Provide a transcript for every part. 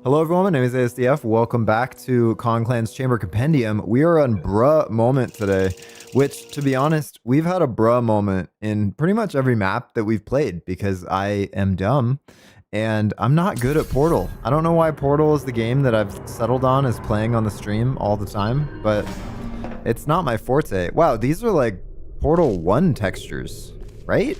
Hello everyone, my name is ASDF. Welcome back to Konclan's Chamber Compendium. We are on Bruh moment today, which, to be honest, we've had a Bruh moment in pretty much every map that we've played because I am dumb and I'm not good at Portal. I don't know why Portal is the game that I've settled on as playing on the stream all the time, but it's not my forte. Wow, these are like Portal 1 textures, right?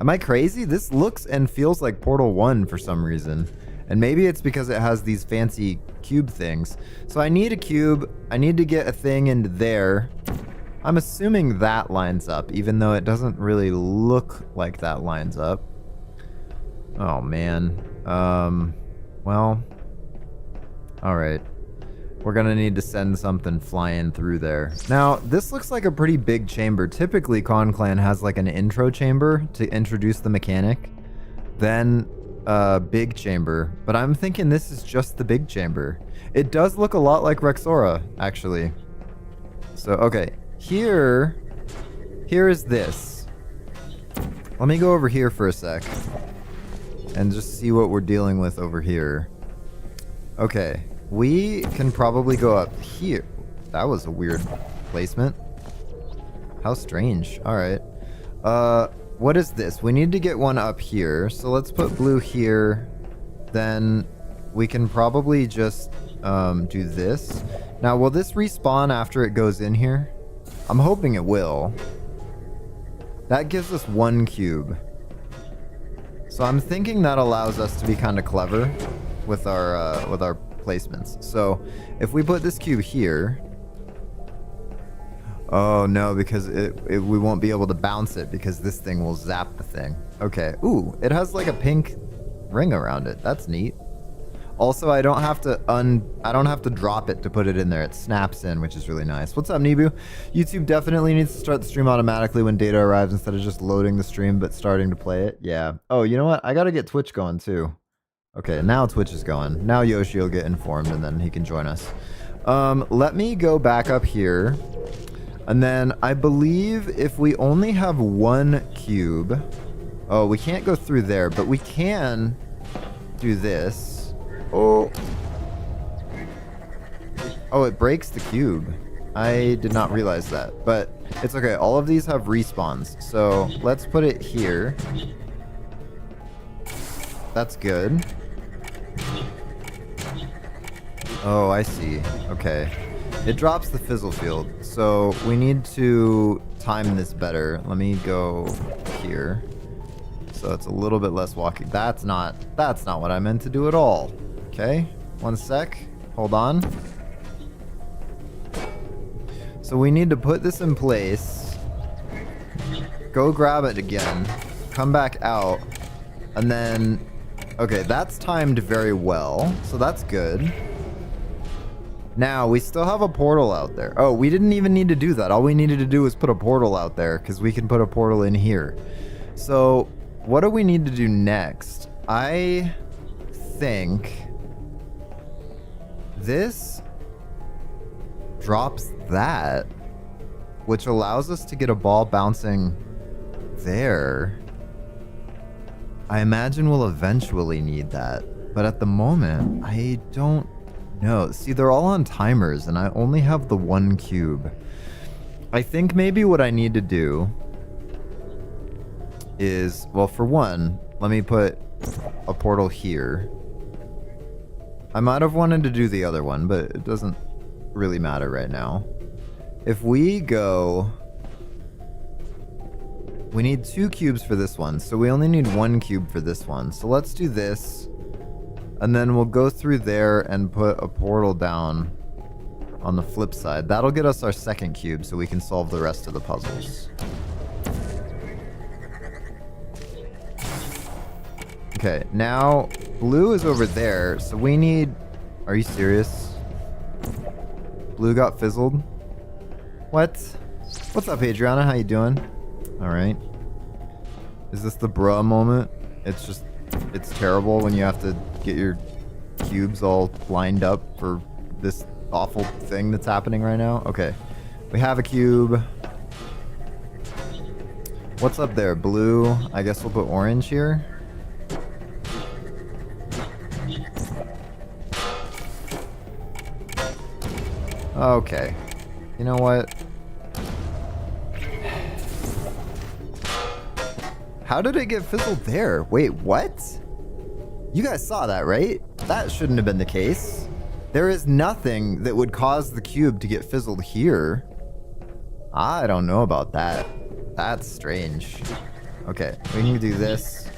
Am I crazy? This looks and feels like Portal 1 for some reason. And maybe it's because it has these fancy cube things. So I need a cube. I need to get a thing into there. I'm assuming that lines up, even though it doesn't really look like that lines up. Oh, man. Well. Alright. We're gonna need to send something flying through there. Now, this looks like a pretty big chamber. Typically, Konclan has like an intro chamber to introduce the mechanic. Then big chamber, but I'm thinking this is just the big chamber. It does look a lot like Rexora, actually. So, okay, here is this. Let me go over here for a sec and just see what we're dealing with over here. Okay, we can probably go up here. That was a weird placement. How strange. All right. What is this? We need to get one up here. So let's put blue here. Then we can probably just do this. Now, will this respawn after it goes in here? I'm hoping it will. That gives us one cube. So I'm thinking that allows us to be kind of clever with our placements. So if we put this cube here. Oh no, because we won't be able to bounce it because this thing will zap the thing. Okay. Ooh, it has like a pink ring around it. That's neat. Also, I don't have to drop it to put it in there. It snaps in, which is really nice. What's up, Nibu? YouTube definitely needs to start the stream automatically when data arrives instead of just loading the stream but starting to play it. Yeah. Oh, you know what? I got to get Twitch going too. Okay, now Twitch is going. Now Yoshi will get informed and then he can join us. Let me go back up here. And then I believe if we only have one cube... Oh, we can't go through there, but we can do this. Oh. Oh, it breaks the cube. I did not realize that, but it's okay. All of these have respawns, so let's put it here. That's good. Oh, I see. Okay. It drops the fizzle field, so we need to time this better. Let me go here. So it's a little bit less walking. That's not what I meant to do at all. Okay, one sec. Hold on. So we need to put this in place. Go grab it again. Come back out. And then... Okay, that's timed very well, so that's good. Now, we still have a portal out there. Oh, we didn't even need to do that. All we needed to do was put a portal out there because we can put a portal in here. So, what do we need to do next? I think this drops that, which allows us to get a ball bouncing there. I imagine we'll eventually need that, but at the moment, I don't know. See, they're all on timers, and I only have the one cube. I think maybe what I need to do is, well, for one, let me put a portal here. I might have wanted to do the other one, but it doesn't really matter right now. If we go... We need 2 cubes for this one, so we only need 1 cube for this one. So let's do this. And then we'll go through there and put a portal down on the flip side. That'll get us our second cube so we can solve the rest of the puzzles. Okay, now blue is over there, so we need... Are you serious? Blue got fizzled? What? What's up, Adriana? How you doing? Alright. Is this the bruh moment? It's just... It's terrible when you have to get your cubes all lined up for this awful thing that's happening right now. Okay. We have a cube. What's up there? Blue. I guess we'll put orange here. Okay. You know what? How did it get fizzled there? Wait, what? You guys saw that, right? That shouldn't have been the case. There is nothing that would cause the cube to get fizzled here. I don't know about that. That's strange. Okay, we can do this.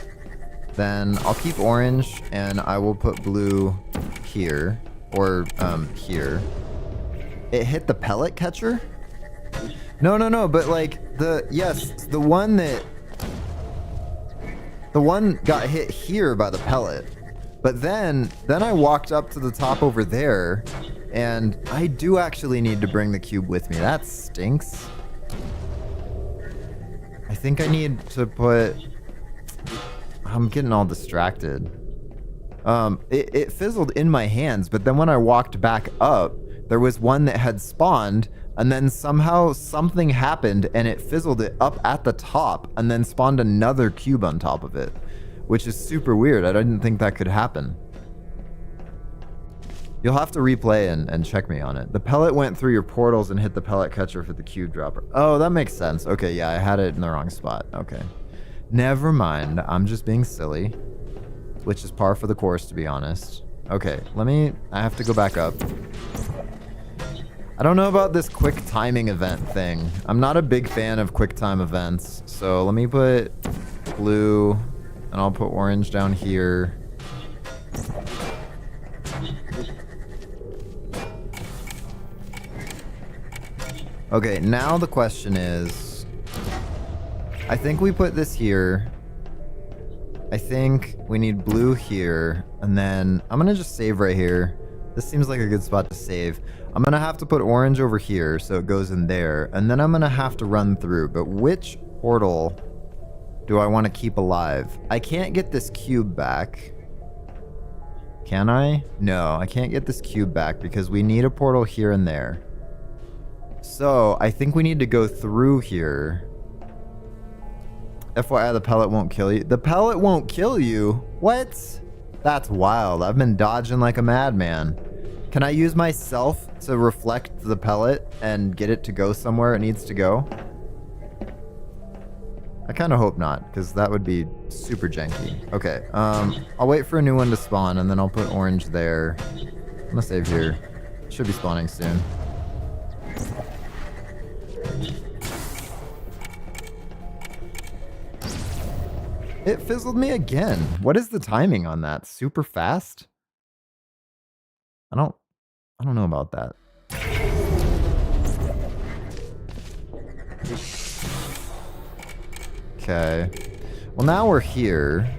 Then I'll keep orange and I will put blue here. Or, here. It hit the pellet catcher? No, but like, yes, the one got hit here by the pellet. But then I walked up to the top over there, and I do actually need to bring the cube with me. That stinks. I think I need to put... I'm getting all distracted. It fizzled in my hands, but then when I walked back up, there was one that had spawned, and then somehow something happened and it fizzled it up at the top and then spawned another cube on top of it, which is super weird. I didn't think that could happen. You'll have to replay and check me on it. The pellet went through your portals and hit the pellet catcher for the cube dropper. Oh, that makes sense. Okay, yeah, I had it in the wrong spot. Okay. Never mind. I'm just being silly, which is par for the course, to be honest. Okay, I have to go back up. I don't know about this quick timing event thing. I'm not a big fan of quick time events. So let me put blue and I'll put orange down here. Okay, now the question is, I think we put this here. I think we need blue here, and then I'm gonna just save right here. This seems like a good spot to save. I'm gonna have to put orange over here so it goes in there, and then I'm gonna have to run through. But which portal do I want to keep alive? I can't get this cube back. Can I? No, I can't get this cube back because we need a portal here and there. So I think we need to go through here. FYI, the pellet won't kill you. The pellet won't kill you? What? That's wild. I've been dodging like a madman. Can I use myself to reflect the pellet and get it to go somewhere it needs to go? I kind of hope not, because that would be super janky. Okay, I'll wait for a new one to spawn, and then I'll put orange there. I'm gonna save here. Should be spawning soon. It fizzled me again. What is the timing on that? Super fast? I don't know about that. Okay. Well, now we're here.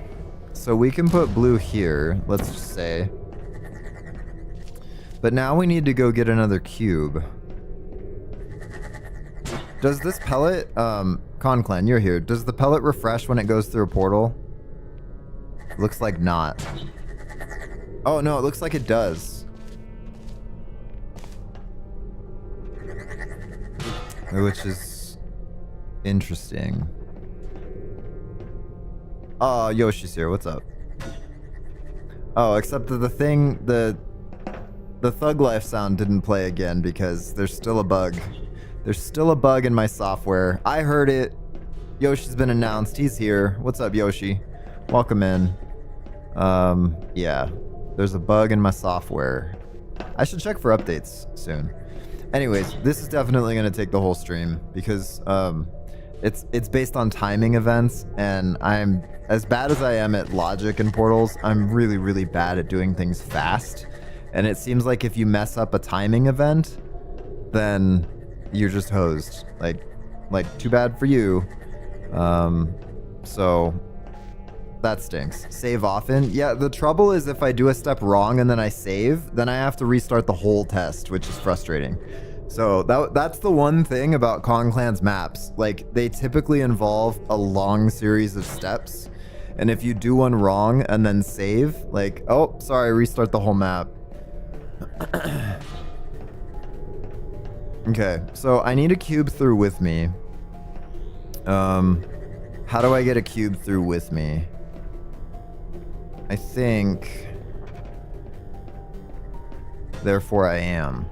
So we can put blue here, let's just say. But now we need to go get another cube. Does this pellet, Konclan, you're here. Does the pellet refresh when it goes through a portal? Looks like not. Oh, no, it looks like it does. Which is interesting. Oh, Yoshi's here. What's up? Oh, except that the Thug Life sound didn't play again because there's still a bug. There's still a bug in my software. I heard it. Yoshi's been announced. He's here. What's up, Yoshi? Welcome in. Yeah. There's a bug in my software. I should check for updates soon. Anyways, this is definitely going to take the whole stream because it's based on timing events, and I'm as bad as I am at logic and portals, I'm really, really bad at doing things fast. And it seems like if you mess up a timing event, then you're just hosed. Like too bad for you. So that stinks. Save often. Yeah, the trouble is if I do a step wrong and then I save, then I have to restart the whole test, which is frustrating. So that's the one thing about Konclan's maps. Like, they typically involve a long series of steps. And if you do one wrong and then save, like, oh, sorry, restart the whole map. Okay, so I need a cube through with me. How do I get a cube through with me? I think... Therefore I am.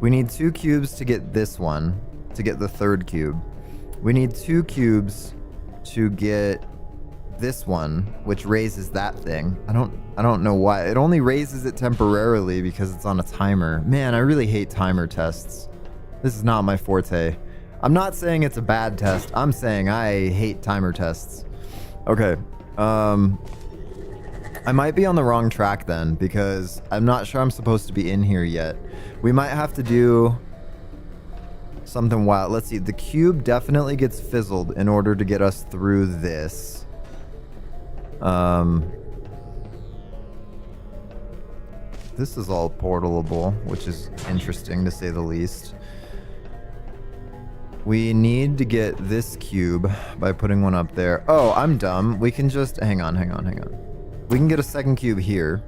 We need 2 cubes to get this one, to get the 3rd cube. We need 2 cubes to get this one, which raises that thing. I don't know why. It only raises it temporarily because it's on a timer. Man, I really hate timer tests. This is not my forte. I'm not saying it's a bad test. I'm saying I hate timer tests. Okay. I might be on the wrong track then, because I'm not sure I'm supposed to be in here yet. We might have to do something wild. Let's see. The cube definitely gets fizzled in order to get us through this. This is all portalable, which is interesting to say the least. We need to get this cube by putting one up there. Oh, I'm dumb. We can just... Hang on. We can get a 2nd cube here.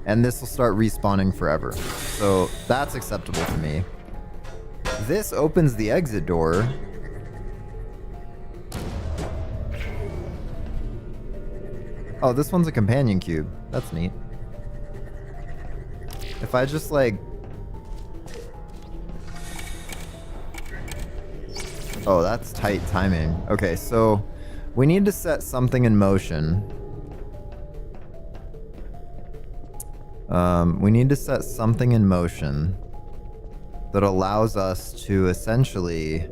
And this will start respawning forever. So that's acceptable to me. This opens the exit door. Oh, this one's a companion cube. That's neat. If I just like... Oh, that's tight timing. Okay, so we need to set something in motion. We need to set something in motion that allows us to essentially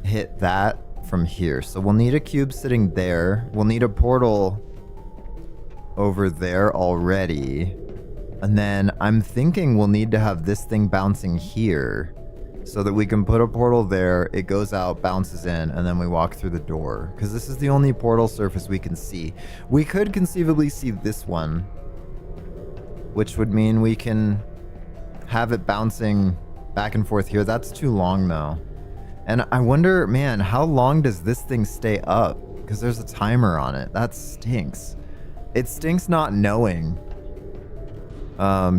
hit that from here. So we'll need a cube sitting there. We'll need a portal over there already. And then I'm thinking we'll need to have this thing bouncing here so that we can put a portal there. It goes out, bounces in, and then we walk through the door. Because this is the only portal surface we can see. We could conceivably see this one, which would mean we can have it bouncing back and forth here. That's too long though. And I wonder, man, how long does this thing stay up? Because there's a timer on it. That stinks. It stinks not knowing.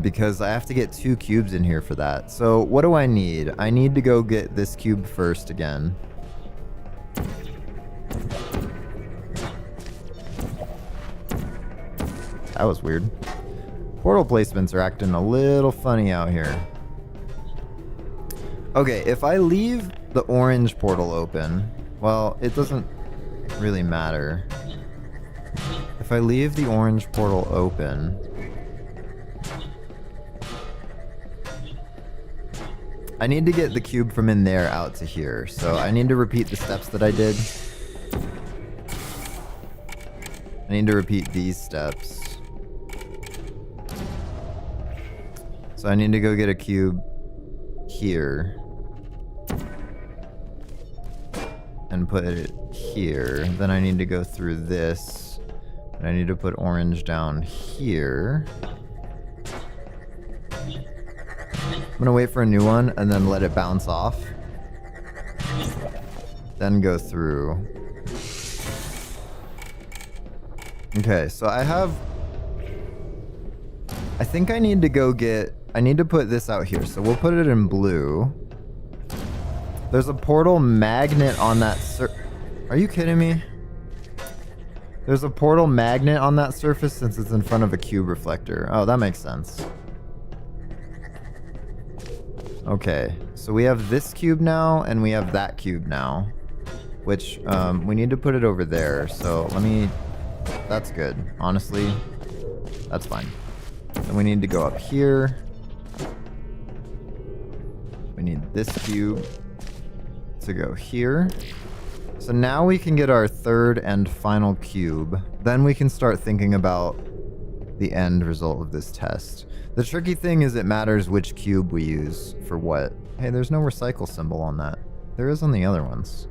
Because I have to get 2 cubes in here for that. So what do I need? I need to go get this cube first again. That was weird. Portal placements are acting a little funny out here. Okay, if I leave the orange portal open, well, it doesn't really matter. If I leave the orange portal open, I need to get the cube from in there out to here. So I need to repeat the steps that I did. I need to repeat these steps. So I need to go get a cube here. And put it here. Then I need to go through this. And I need to put orange down here. I'm gonna wait for a new one and then let it bounce off. Then go through. Okay, so I think I need to go get... I need to put this out here, so we'll put it in blue. There's a portal magnet on that Are you kidding me? There's a portal magnet on that surface since it's in front of a cube reflector. Oh, that makes sense. Okay, so we have this cube now, and we have that cube now. Which, we need to put it over there, so let me... That's good. Honestly, that's fine. Then we need to go up here. We need this cube to go here. So now we can get our 3rd and final cube. Then we can start thinking about the end result of this test. The tricky thing is it matters which cube we use for what. Hey, there's no recycle symbol on that. There is on the other ones.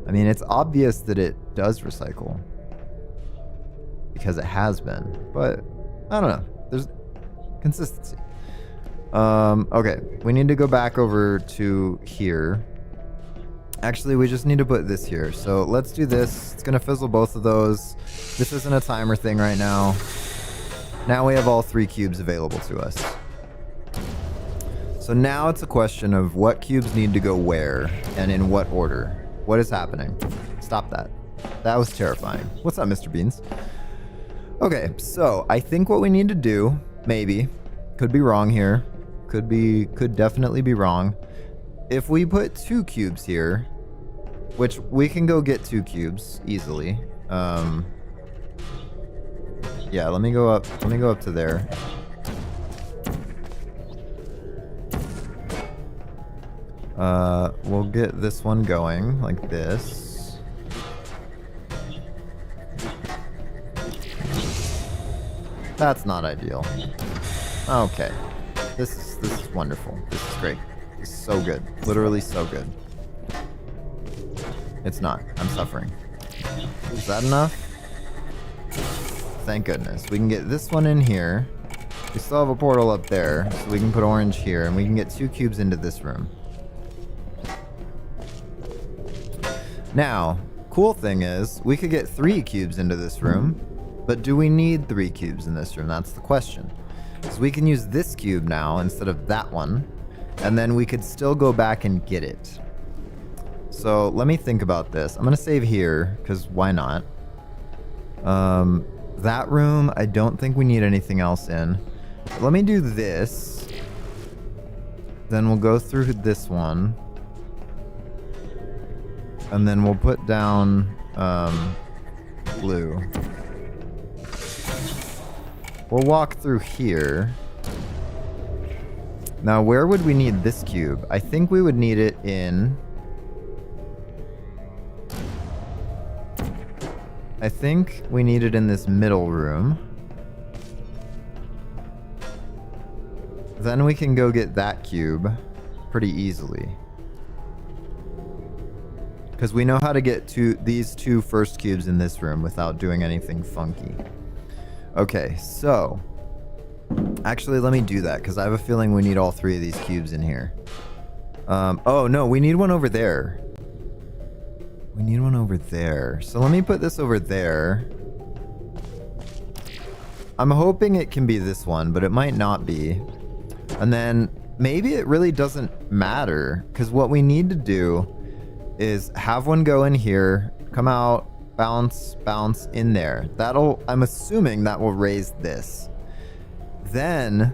I mean, it's obvious that it does recycle. Because it has been. But, I don't know. There's consistency. Okay, we need to go back over to here. Actually, we just need to put this here. So let's do this. It's gonna fizzle both of those. This isn't a timer thing right now. Now we have all 3 cubes available to us. So now it's a question of what cubes need to go where and in what order. What is happening? Stop that. That was terrifying. What's up, Mr. Beans? Okay, so I think what we need to do, maybe, could be wrong here, Could definitely be wrong. If we put 2 cubes here, which we can go get 2 cubes easily. Yeah, let me go up to there. We'll get this one going like this. That's not ideal. Okay. This is wonderful. This is great. This is so good. Literally so good. It's not. I'm suffering. Is that enough? Thank goodness. We can get this one in here. We still have a portal up there, so we can put orange here, and we can get 2 cubes into this room. Now, cool thing is, we could get 3 cubes into this room, but do we need 3 cubes in this room? That's the question. So we can use this cube now instead of that one, and then we could still go back and get it. So let me think about this. I'm going to save here, because why not? That room, I don't think we need anything else in. Let me do this. Then we'll go through this one. And then we'll put down blue. We'll walk through here. Now, where would we need this cube? I think we would need it in... I think we need it in this middle room. Then we can go get that cube pretty easily. Because we know how to get to these 2 first cubes in this room without doing anything funky. Okay, so... Actually, let me do that, because I have a feeling we need all 3 of these cubes in here. Oh, no, we need one over there. We need one over there. So let me put this over there. I'm hoping it can be this one, but it might not be. And then maybe it really doesn't matter, because what we need to do is have one go in here, come out, bounce, bounce in there. That'll, I'm assuming that will raise this. Then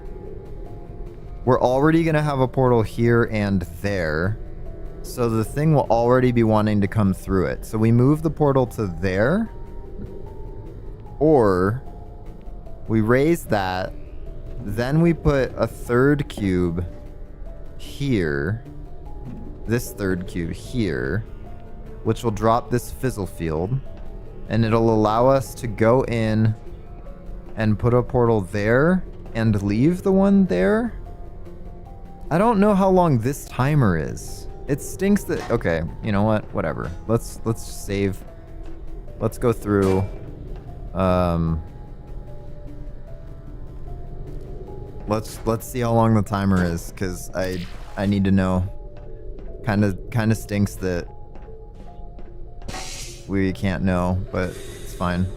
we're already going to have a portal here and there. So the thing will already be wanting to come through it. So we move the portal to there. Or we raise that. Then we put a 3rd cube here. This 3rd cube here. Which will drop this fizzle field. And it'll allow us to go in and put a portal there and leave the one there. I don't know how long this timer is. It stinks that... Okay, you know what? Whatever. Let's save. Let's go through. Let's see how long the timer is, because I need to know. Kind of stinks that we can't know, but it's fine.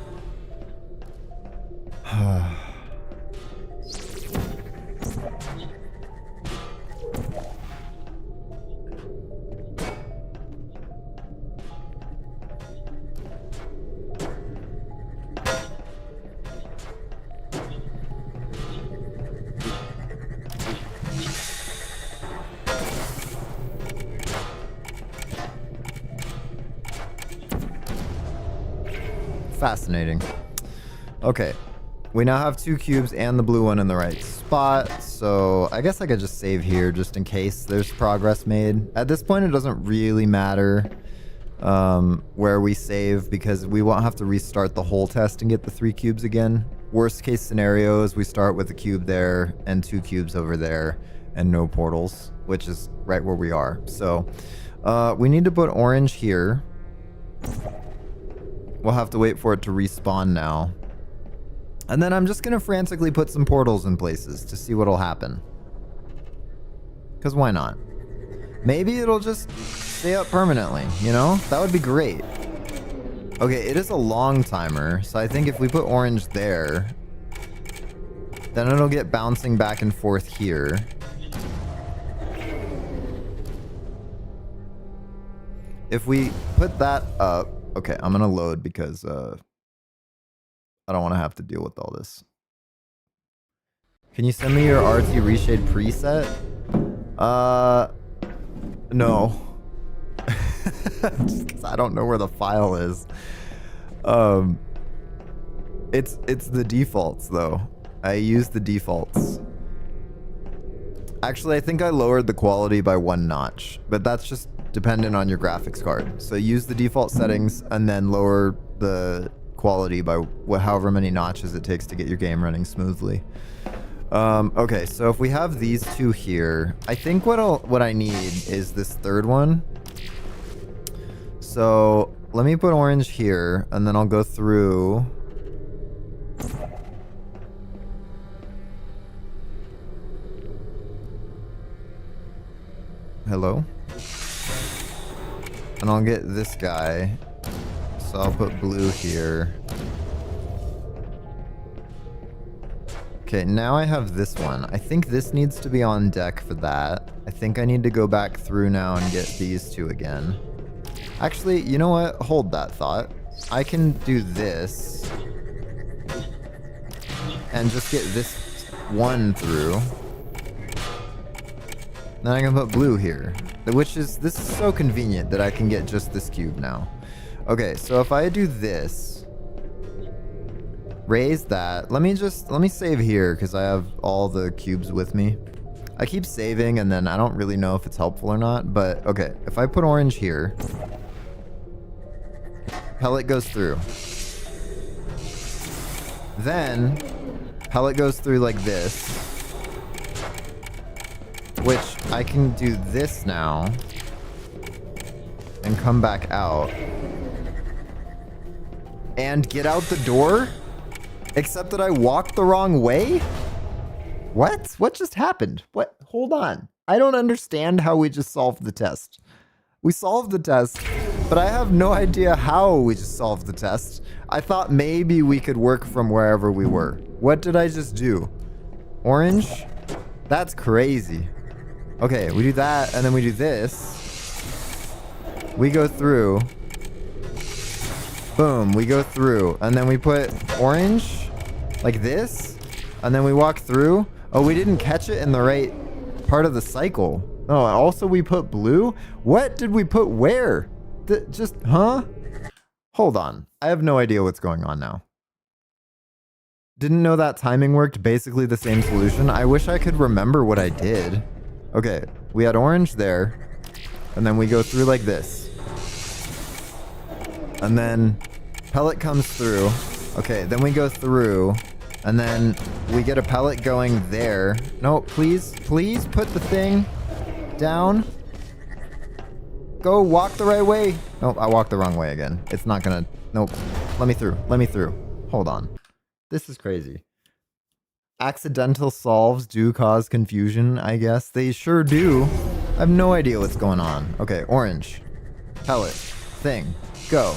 Fascinating. Okay, we now have 2 cubes and the blue one in the right spot, so I guess I could just save here just in case there's progress made. At this point, it doesn't really matter where we save, because we won't have to restart the whole test and get the 3 cubes again. Worst case scenario is we start with a cube there and 2 cubes over there and no portals, which is right where we are. So we need to put orange here. We'll have to wait for it to respawn now. And then I'm just going to frantically put some portals in places to see what'll happen. Because why not? Maybe it'll just stay up permanently, you know? That would be great. Okay, it is a long timer, so I think if we put orange there, then it'll get bouncing back and forth here. If we put that up... Okay, I'm going to load because I don't want to have to deal with all this. Can you send me your RT Reshade preset? No. Just because I don't know where the file is. It's the defaults though. I use the defaults. Actually, I think I lowered the quality by 1 notch, but that's just dependent on your graphics card. So use the default settings and then lower the quality by however many notches it takes to get your game running smoothly. Okay, so if we have these two here, I think what I need is this third one. So let me put orange here, and then I'll go through. Hello? And I'll get this guy. So I'll put blue here. Okay, now I have this one. I think this needs to be on deck for that. I think I need to go back through now and get these two again. Actually, you know what? Hold that thought. I can do this. And just get this one through. Then I can put blue here. This is so convenient that I can get just this cube now. Okay, so if I do this, raise that. Let me save here because I have all the cubes with me. I keep saving and then I don't really know if it's helpful or not, but okay, if I put orange here, pellet goes through. Then pellet goes through like this, which I can do this now and come back out and get out the door, except that I walked the wrong way. What just happened? What? Hold on. I don't understand how we just solved the test. We solved the test, but I have no idea how we just solved the test. I thought maybe we could work from wherever we were. What did I just do? Orange? That's crazy. Okay, we do that, and then we do this. We go through. Boom, we go through. And then we put orange, like this. And then we walk through. Oh, we didn't catch it in the right part of the cycle. Oh, and also we put blue? What did we put where? Huh? Hold on. I have no idea what's going on now. Didn't know that timing worked. Basically the same solution. I wish I could remember what I did. Okay, we had orange there, and then we go through like this. And then pellet comes through. Okay, then we go through, and then we get a pellet going there. No, please put the thing down. Go, walk the right way. Nope, I walked the wrong way again. It's not gonna, nope. Let me through. Hold on. This is crazy. Accidental solves do cause confusion, I guess. They sure do. I have no idea what's going on. Okay, orange. Pellet. Thing. Go.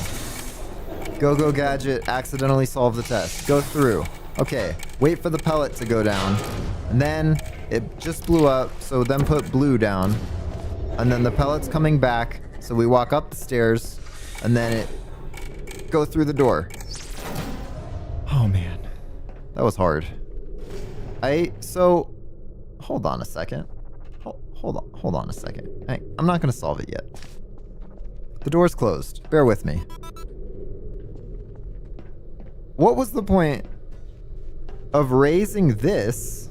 Go gadget. Accidentally solve the test. Go through. Okay, wait for the pellet to go down. And then it just blew up, so then put blue down. And then the pellet's coming back, so we walk up the stairs, and then it go through the door. Oh man, that was hard. So, hold on a second. Hold on a second. I'm not gonna solve it yet. The door's closed. Bear with me. What was the point of raising this?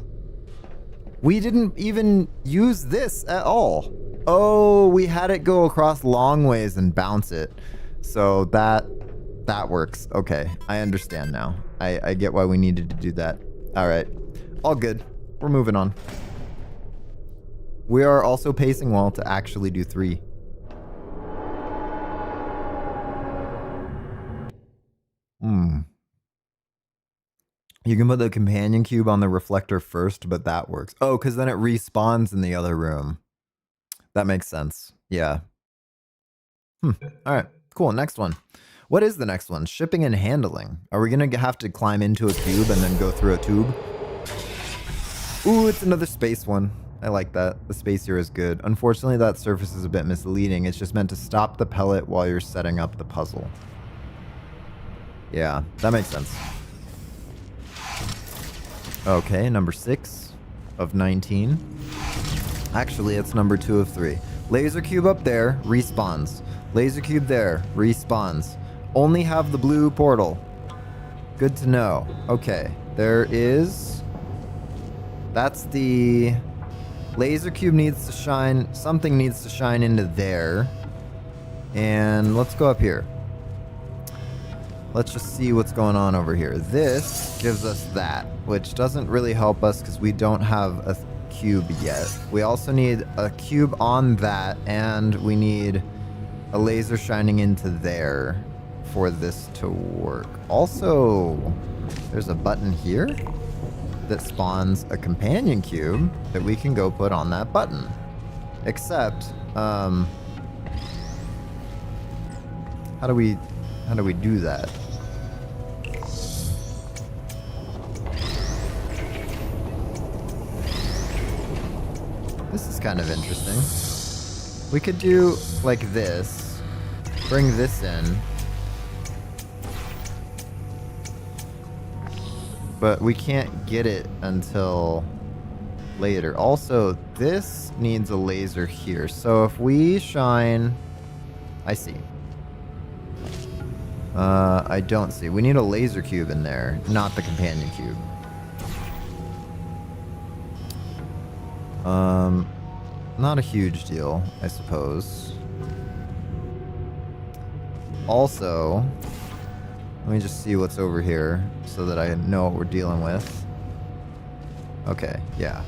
We didn't even use this at all. Oh, we had it go across long ways and bounce it. So that works. Okay, I understand now. I get why we needed to do that. All right. All good. We're moving on. We are also pacing well to actually do 3. You can put the companion cube on the reflector first, but that works. Oh, because then it respawns in the other room. That makes sense. Yeah. All right. Cool. Next one. What is the next one? Shipping and handling. Are we going to have to climb into a cube and then go through a tube? Ooh, it's another space one. I like that. The space here is good. Unfortunately, that surface is a bit misleading. It's just meant to stop the pellet while you're setting up the puzzle. Yeah, that makes sense. Okay, number 6 of 19. Actually, it's number 2 of 3. Laser cube up there, respawns. Laser cube there, respawns. Only have the blue portal. Good to know. Okay, there is... That's the... Laser cube needs to shine... Something needs to shine into there. And let's go up here. Let's just see what's going on over here. This gives us that, which doesn't really help us because we don't have a cube yet. We also need a cube on that, and we need a laser shining into there for this to work. Also, there's a button here that spawns a companion cube that we can go put on that button. Except, how do we do that? This is kind of interesting. We could do like this, bring this in, but we can't get it until later. Also, this needs a laser here. So if we shine, I see. I don't see. We need a laser cube in there, not the companion cube. Not a huge deal, I suppose. Also, let me just see what's over here so that I know what we're dealing with. Okay, yeah,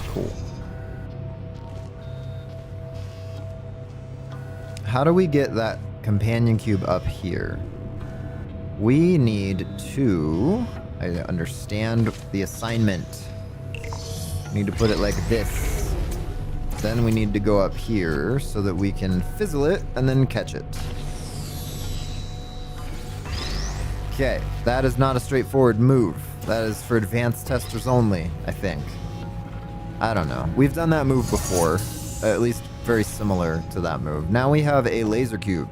cool. How do we get that companion cube up here? We need to... I understand the assignment. We need to put it like this. Then we need to go up here so that we can fizzle it and then catch it. Okay, that is not a straightforward move. That is for advanced testers only, I think. I don't know. We've done that move before, at least very similar to that move. Now we have a laser cube,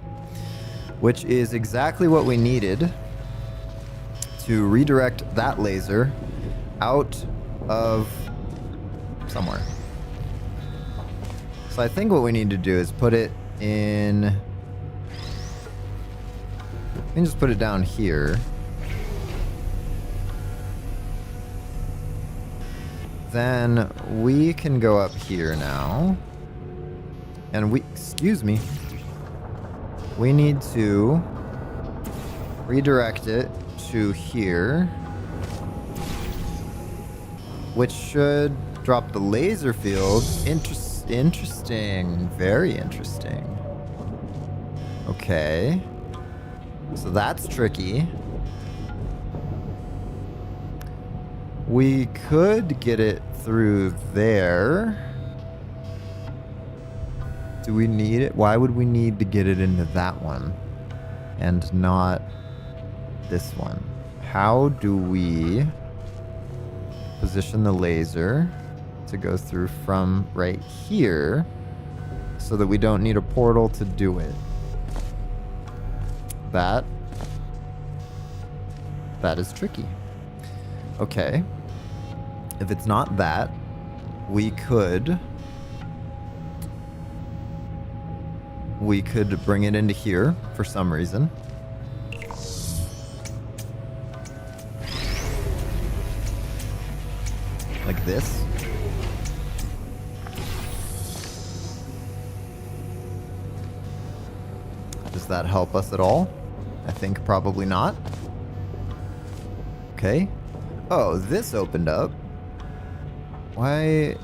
which is exactly what we needed to redirect that laser out of somewhere. So I think what we need to do is put it in... We can just put it down here. Then we can go up here now. And we... Excuse me. We need to redirect it to here, which should drop the laser field. Interesting. Very interesting. Okay. So that's tricky. We could get it through there. Do we need it? Why would we need to get it into that one and not this one? How do we position the laser to go through from right here so that we don't need a portal to do it? That is tricky. Okay. If it's not that, we could bring it into here for some reason. Like this. Does that help us at all? I think probably not. Okay. Oh, this opened up. Why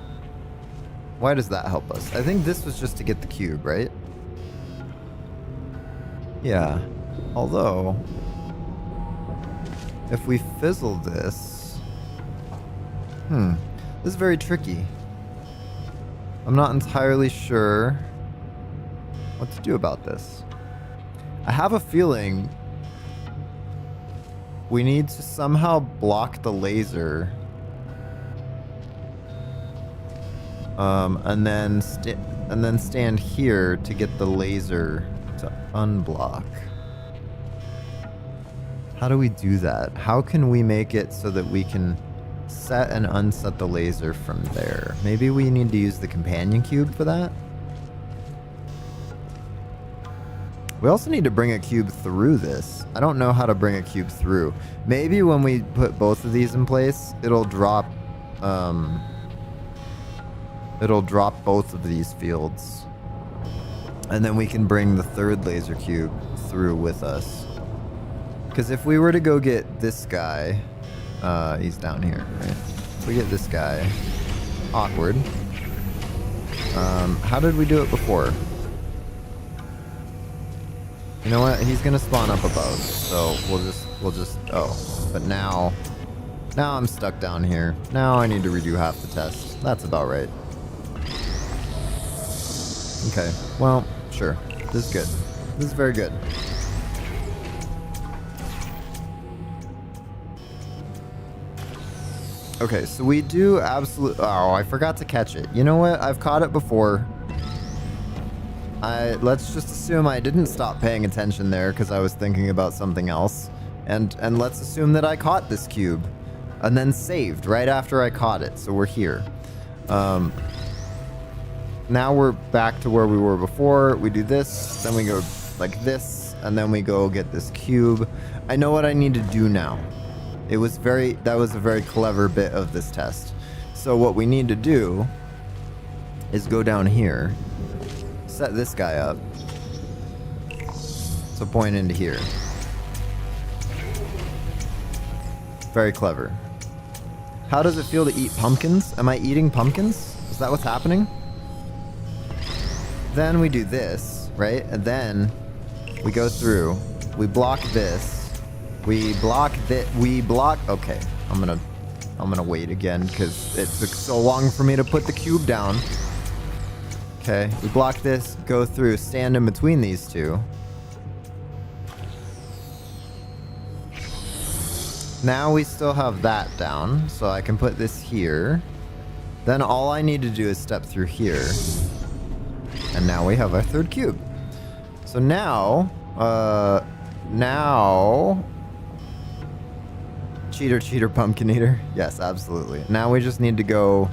does that help us? I think this was just to get the cube, right? Yeah. Although, if we fizzle this... This is very tricky. I'm not entirely sure what to do about this. I have a feeling we need to somehow block the laser. And then stand here to get the laser to unblock. How do we do that? How can we make it so that we can Set and unset the laser from there. Maybe we need to use the companion cube for that? We also need to bring a cube through this. I don't know how to bring a cube through. Maybe when we put both of these in place, it'll drop both of these fields. And then we can bring the third laser cube through with us. Because if we were to go get this guy, he's down here, right? If we get this guy, awkward. How did we do it before? You know what? He's gonna spawn up above, so we'll just. Oh, but now I'm stuck down here. Now I need to redo half the test. That's about right. Okay. Well, sure. This is good. This is very good. Okay, so we do absolute. Oh, I forgot to catch it. You know what? I've caught it before. Let's just assume I didn't stop paying attention there because I was thinking about something else. And let's assume that I caught this cube and then saved right after I caught it. So we're here. Now we're back to where we were before. We do this, then we go like this, and then we go get this cube. I know what I need to do now. That was a very clever bit of this test. So what we need to do is go down here, set this guy up, so point into here. Very clever. How does it feel to eat pumpkins? Am I eating pumpkins? Is that what's happening? Then we do this, right? And then we go through, we block this. We block that. We block. Okay, I'm gonna wait again because it took so long for me to put the cube down. Okay, we block this. Go through. Stand in between these two. Now we still have that down, so I can put this here. Then all I need to do is step through here, and now we have our third cube. So now, Cheater, pumpkin eater. Yes, absolutely. Now we just need to go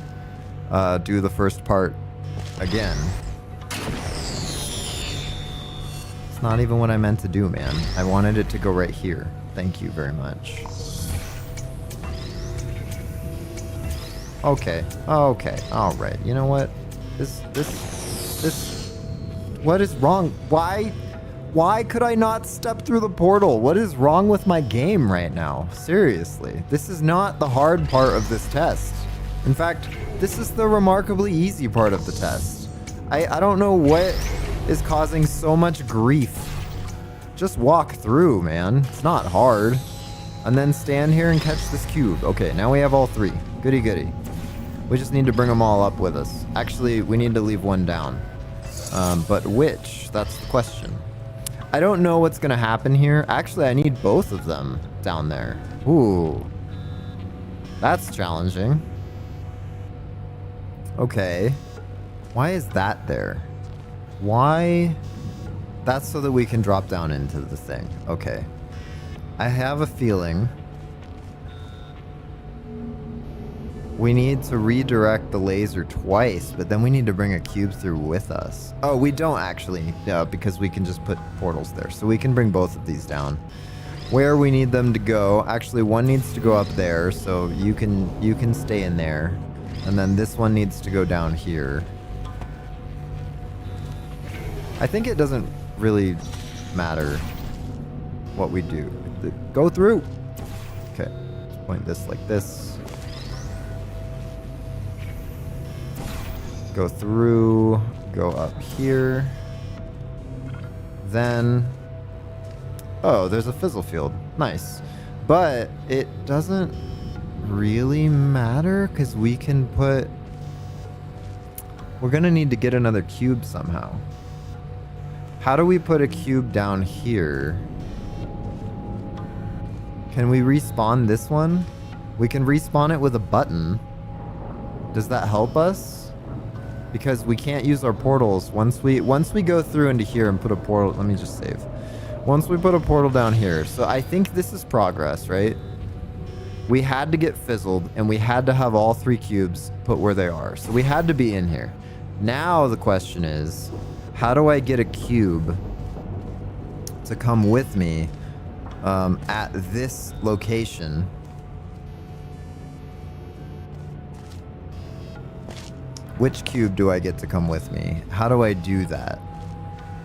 do the first part again. It's not even what I meant to do, man. I wanted it to go right here. Thank you very much. Okay. Okay. All right. You know what? This. What is wrong? Why could I not step through the portal? What is wrong with my game right now? Seriously, this is not the hard part of this test. In fact, this is the remarkably easy part of the test. I don't know what is causing so much grief. Just walk through, man. It's not hard. And then stand here and catch this cube. Okay, now we have all three. Goody goody. We just need to bring them all up with us. Actually, we need to leave one down. But which? That's the question. I don't know what's gonna happen here. Actually, I need both of them down there. Ooh. That's challenging. Okay. Why is that there? Why? That's so that we can drop down into the thing. Okay. I have a feeling we need to redirect the laser twice, but then we need to bring a cube through with us. Oh, we don't actually, because we can just put portals there. So we can bring both of these down. Where we need them to go, actually one needs to go up there, so you can stay in there. And then this one needs to go down here. I think it doesn't really matter what we do. Go through. Okay, point this like this. Go through, go up here. Then, oh, there's a fizzle field. Nice. But it doesn't really matter because we can put, we're gonna need to get another cube somehow. How do we put a cube down here? Can we respawn this one? We can respawn it with a button. Does that help us? Because we can't use our portals once we go through into here and put a portal. Let me just save. Once we put a portal down here. So I think this is progress, right? We had to get fizzled, and we had to have all 3 cubes put where they are. So we had to be in here. Now the question is, how do I get a cube to come with me at this location? Which cube do I get to come with me? How do I do that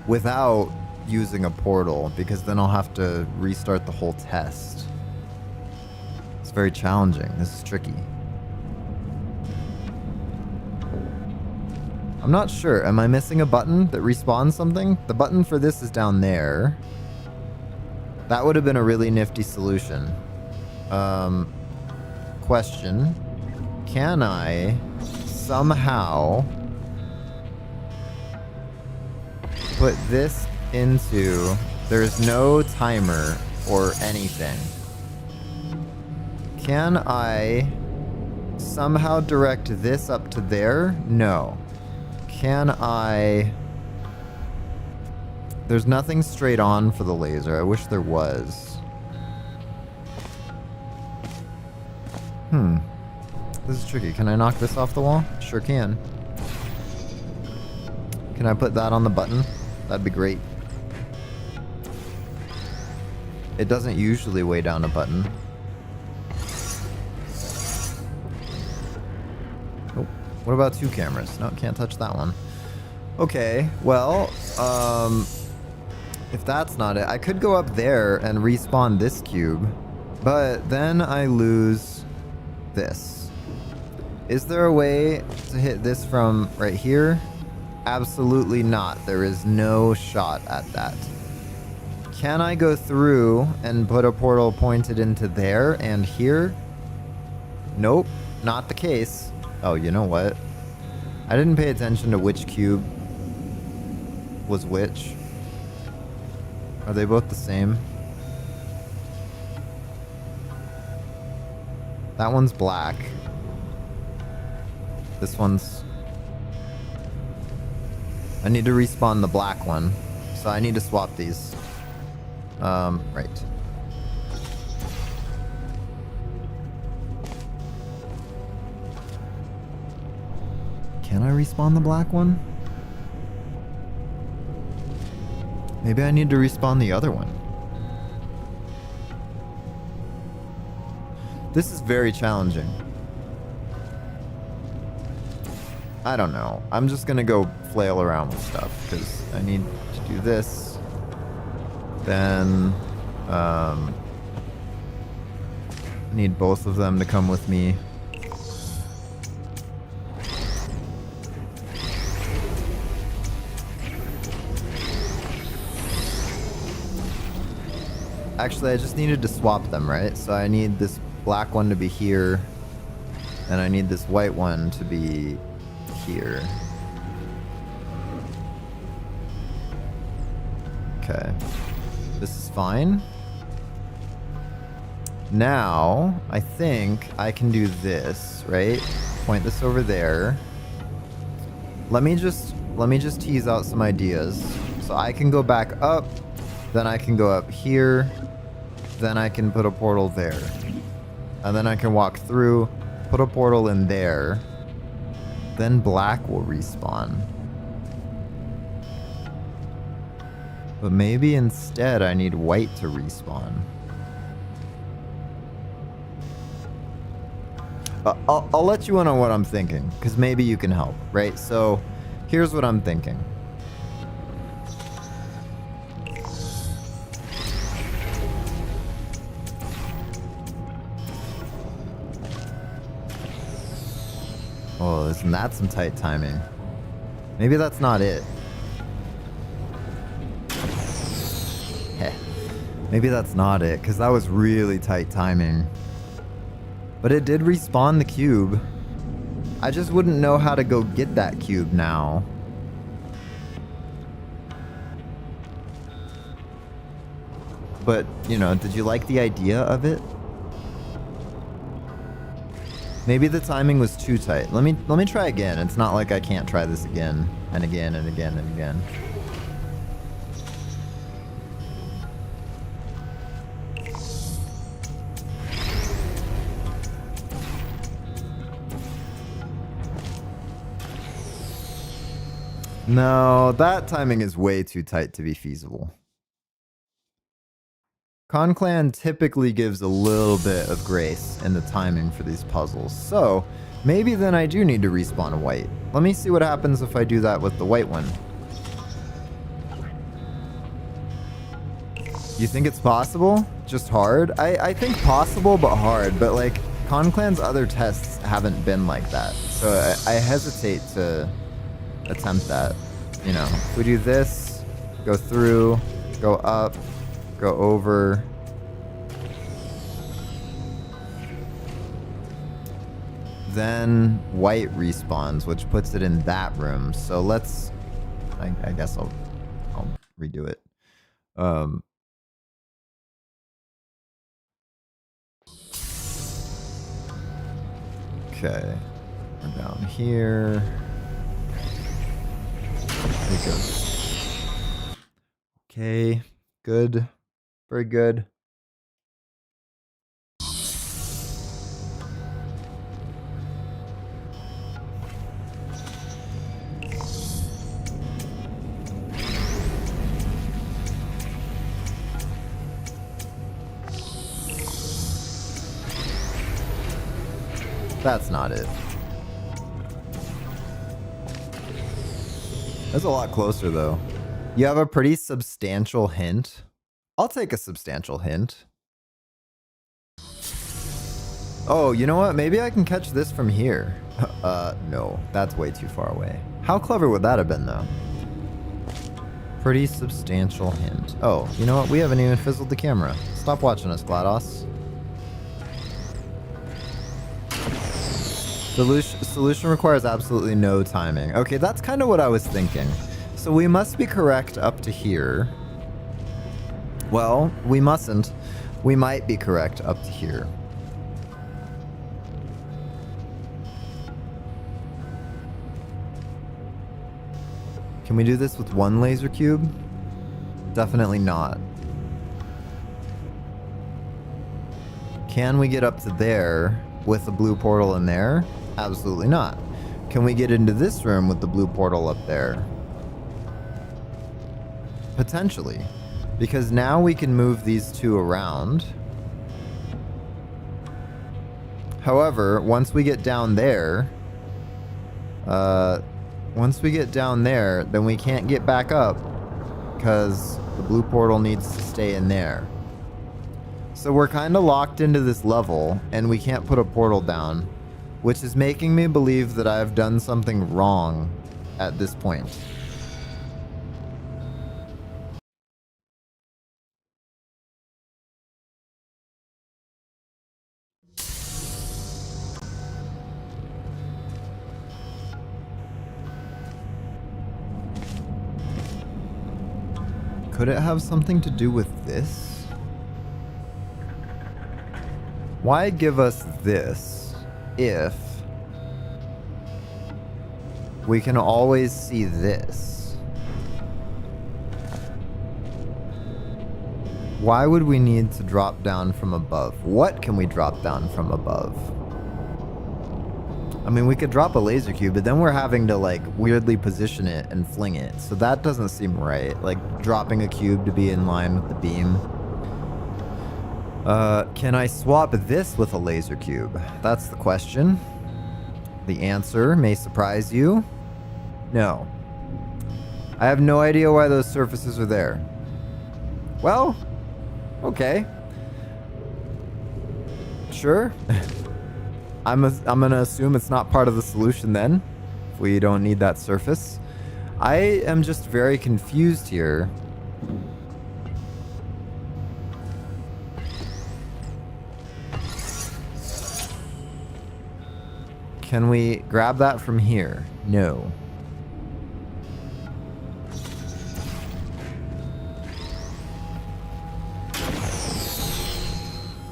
without using a portal? Because then I'll have to restart the whole test. It's very challenging. This is tricky. I'm not sure. Am I missing a button that respawns something? The button for this is down there. That would have been a really nifty solution. Question. Can I somehow put this into... There's no timer or anything. Can I somehow direct this up to there? No. Can I... There's nothing straight on for the laser. I wish there was. This is tricky. Can I knock this off the wall? Sure can. Can I put that on the button? That'd be great. It doesn't usually weigh down a button. Oh, what about 2 cameras? No, can't touch that one. Okay, well, if that's not it, I could go up there and respawn this cube, but then I lose this. Is there a way to hit this from right here? Absolutely not. There is no shot at that. Can I go through and put a portal pointed into there and here? Nope, not the case. Oh, you know what? I didn't pay attention to which cube was which. Are they both the same? That one's black. This one's... I need to respawn the black one. So I need to swap these. Right. Can I respawn the black one? Maybe I need to respawn the other one. This is very challenging. I don't know. I'm just gonna go flail around with stuff because I need to do this. Then, need both of them to come with me. Actually, I just needed to swap them, right? So I need this black one to be here, and I need this white one to be here. Okay. This is fine. Now, I think I can do this, right? Point this over there. Let me just tease out some ideas. So I can go back up, then I can go up here, then I can put a portal there. And then I can walk through, put a portal in there, then black will respawn. But maybe instead I need white to respawn. I'll let you in on what I'm thinking, because maybe you can help, right? So here's what I'm thinking. Oh, isn't that some tight timing? Maybe that's not it. Heh. Maybe that's not it, because that was really tight timing. But it did respawn the cube. I just wouldn't know how to go get that cube now. But, you know, did you like the idea of it? Maybe the timing was too tight. Let me try again. It's not like I can't try this again and again and again and again. No, that timing is way too tight to be feasible. Konclan typically gives a little bit of grace in the timing for these puzzles, so maybe then I do need to respawn a white. Let me see what happens if I do that with the white one. You think it's possible? Just hard? I think possible but hard, but like Konclan's other tests haven't been like that, so I hesitate to attempt that. You know, if we do this, go through, go up, go over. Then white respawns, which puts it in that room. So let's, I guess I'll redo it. Okay, we're down here. There it goes. Okay, good, very good. That's not it. That's a lot closer, though. You have a pretty substantial hint. I'll take a substantial hint. Oh, you know what? Maybe I can catch this from here. No. That's way too far away. How clever would that have been, though? Pretty substantial hint. Oh, you know what? We haven't even fizzled the camera. Stop watching us, GLaDOS. Solution requires absolutely no timing. Okay, that's kind of what I was thinking. So we must be correct up to here. Well, we mustn't. We might be correct up to here. Can we do this with one laser cube? Definitely not. Can we get up to there with the blue portal in there? Absolutely not. Can we get into this room with the blue portal up there? Potentially. Because now we can move these two around. However, once we get down there, then we can't get back up because the blue portal needs to stay in there. So we're kind of locked into this level and we can't put a portal down, which is making me believe that I've done something wrong at this point. Could it have something to do with this? Why give us this if we can always see this? Why would we need to drop down from above? What can we drop down from above? I mean, we could drop a laser cube, but then we're having to like weirdly position it and fling it. So that doesn't seem right. Like dropping a cube to be in line with the beam. Can I swap this with a laser cube? That's the question. The answer may surprise you. No. I have no idea why those surfaces are there. Well, okay. Sure. I'm gonna assume it's not part of the solution then, if we don't need that surface. I am just very confused here. Can we grab that from here? No.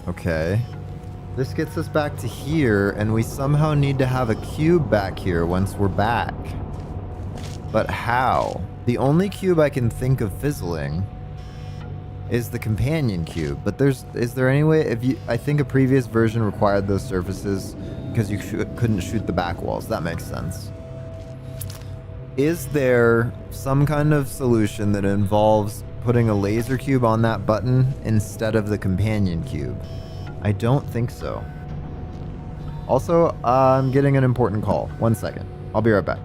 Okay. This gets us back to here, and we somehow need to have a cube back here once we're back. But how? The only cube I can think of fizzling is the companion cube. But is there any way, I think a previous version required those surfaces because you couldn't shoot the back walls. That makes sense. Is there some kind of solution that involves putting a laser cube on that button instead of the companion cube? I don't think so. Also, I'm getting an important call. 1 second. I'll be right back.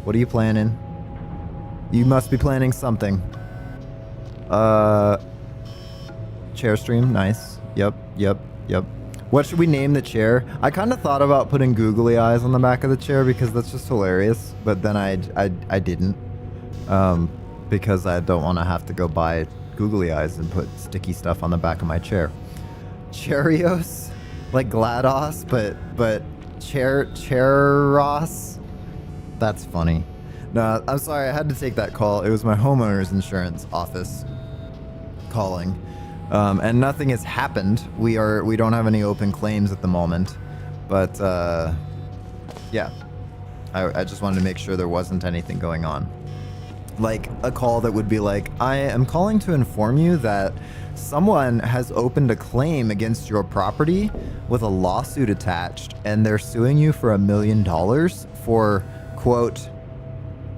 What are you planning? You must be planning something. Chair stream, nice. Yep. What should we name the chair? I kind of thought about putting googly eyes on the back of the chair because that's just hilarious, but then I didn't. Because I don't want to have to go buy googly eyes and put sticky stuff on the back of my chair. Cheerios? Like GLaDOS, but Cheros? That's funny. No, I'm sorry, I had to take that call. It was my homeowner's insurance office calling. And nothing has happened. We don't have any open claims at the moment. But yeah. I just wanted to make sure there wasn't anything going on. Like a call that would be like, I am calling to inform you that someone has opened a claim against your property with a lawsuit attached, and they're suing you for $1 million for, quote,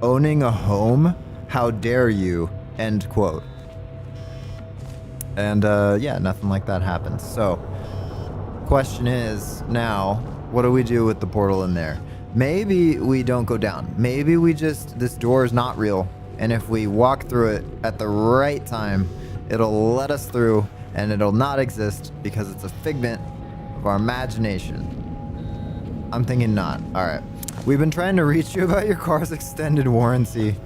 owning a home. How dare you, end quote. And yeah, nothing like that happened. So question is now, what do we do with the portal in there? Maybe we don't go down. Maybe we just, this door is not real. And if we walk through it at the right time, it'll let us through and it'll not exist because it's a figment of our imagination. I'm thinking not. All right. We've been trying to reach you about your car's extended warranty.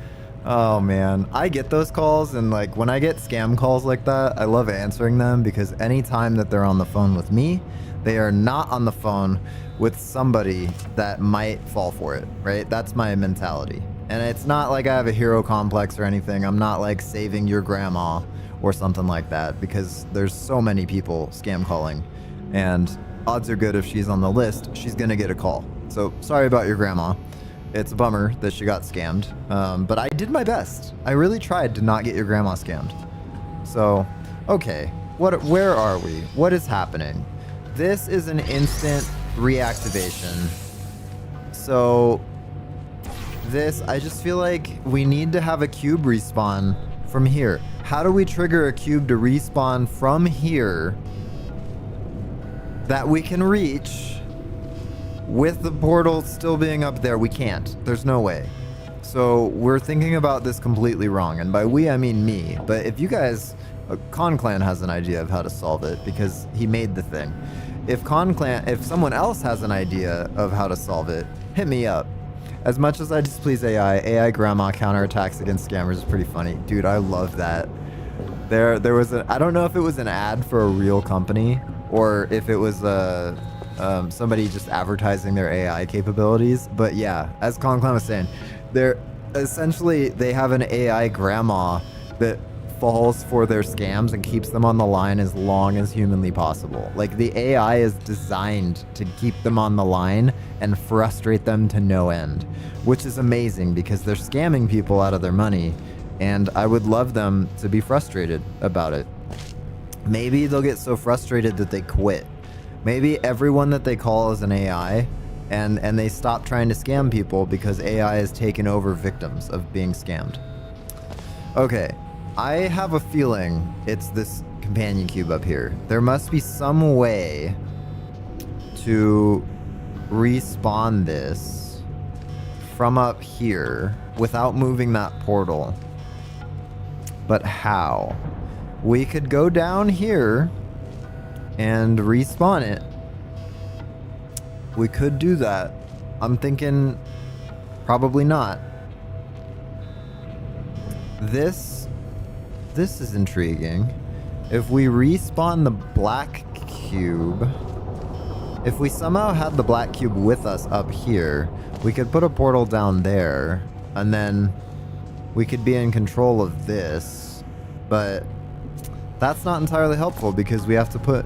Oh man, I get those calls, and like when I get scam calls like that, I love answering them because anytime that they're on the phone with me, they are not on the phone with somebody that might fall for it, right? That's my mentality. And it's not like I have a hero complex or anything. I'm not like saving your grandma or something like that because there's so many people scam calling, and odds are good if she's on the list, she's gonna get a call. So sorry about your grandma. It's a bummer that she got scammed, but I did my best. I really tried to not get your grandma scammed. So, okay, where are we? What is happening? This is an instant reactivation. So, this, I just feel like we need to have a cube respawn from here. How do we trigger a cube to respawn from here that we can reach with the portal still being up there? We can't. There's no way. So we're thinking about this completely wrong. And by we, I mean me. But if you guys... Konclan has an idea of how to solve it because he made the thing. If someone else has an idea of how to solve it, hit me up. As much as I displease AI grandma counterattacks against scammers is pretty funny. Dude, I love that. There was I don't know if it was an ad for a real company or if it was somebody just advertising their AI capabilities. But yeah, as Konclan was saying, they have an AI grandma that falls for their scams and keeps them on the line as long as humanly possible. Like, the AI is designed to keep them on the line and frustrate them to no end, which is amazing because they're scamming people out of their money, and I would love them to be frustrated about it. Maybe they'll get so frustrated that they quit. Maybe everyone that they call is an AI, and they stop trying to scam people because AI has taken over victims of being scammed. Okay, I have a feeling it's this companion cube up here. There must be some way to respawn this from up here without moving that portal. But how? We could go down here and respawn it. We could do that. I'm thinking probably not. This is intriguing. If we respawn the black cube, if we somehow had the black cube with us up here, we could put a portal down there, and then we could be in control of this. But that's not entirely helpful because we have to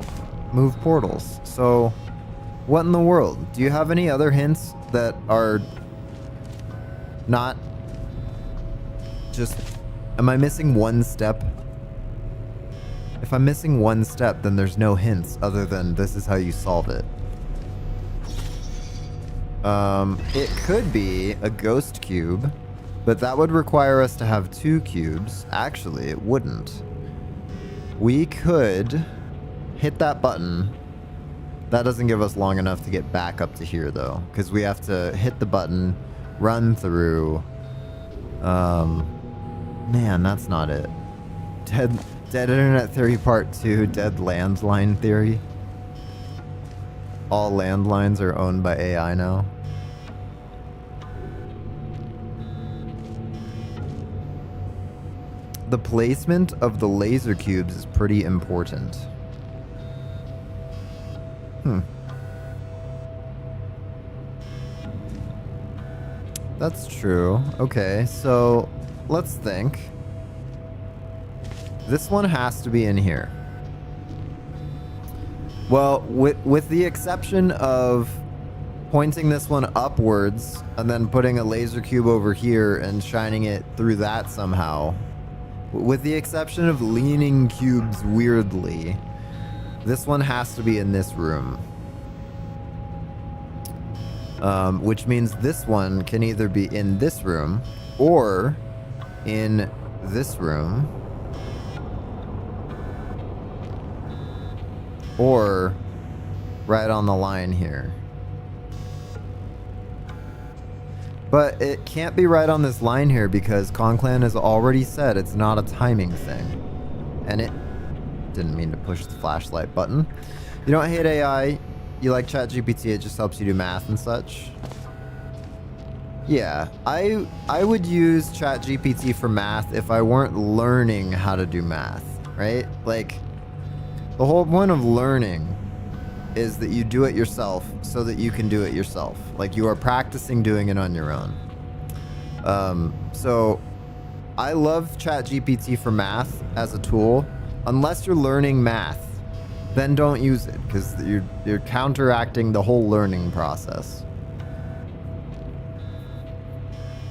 move portals. So what in the world? Do you have any other hints that are not just... Am I missing one step? If I'm missing one step, then there's no hints other than this is how you solve it. It could be a ghost cube, but that would require us to have 2 cubes. Actually, it wouldn't. We could hit that button. That doesn't give us long enough to get back up to here, though, because we have to hit the button, run through. Man, that's not it. Dead Internet Theory Part 2, Dead Landline Theory. All landlines are owned by AI now. The placement of the laser cubes is pretty important. That's true. Okay, so let's think. This one has to be in here. Well, with the exception of pointing this one upwards and then putting a laser cube over here and shining it through that somehow, with the exception of leaning cubes weirdly, this one has to be in this room. Which means this one can either be in this room or in this room, or right on the line here. But it can't be right on this line here because Konclan has already said it's not a timing thing. And it didn't mean to push the flashlight button. You don't hate AI, you like ChatGPT, it just helps you do math and such. Yeah, I would use ChatGPT for math if I weren't learning how to do math, right? Like, the whole point of learning is that you do it yourself so that you can do it yourself. Like, you are practicing doing it on your own. So I love ChatGPT for math as a tool. Unless you're learning math, then don't use it, because you're counteracting the whole learning process.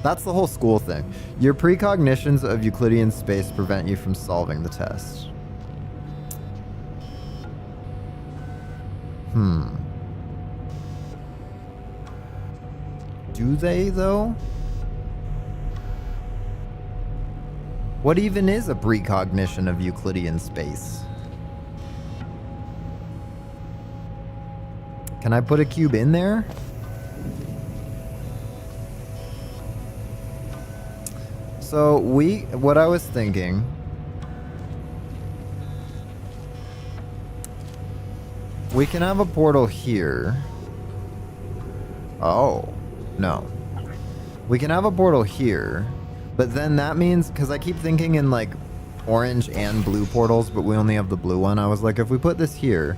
That's the whole school thing. Your precognitions of Euclidean space prevent you from solving the test. Do they, though? What even is a precognition of Euclidean space? Can I put a cube in there? So what I was thinking, we can have a portal here. Oh, no. We can have a portal here, but then that means, because I keep thinking in like orange and blue portals, but we only have the blue one. I was like, if we put this here,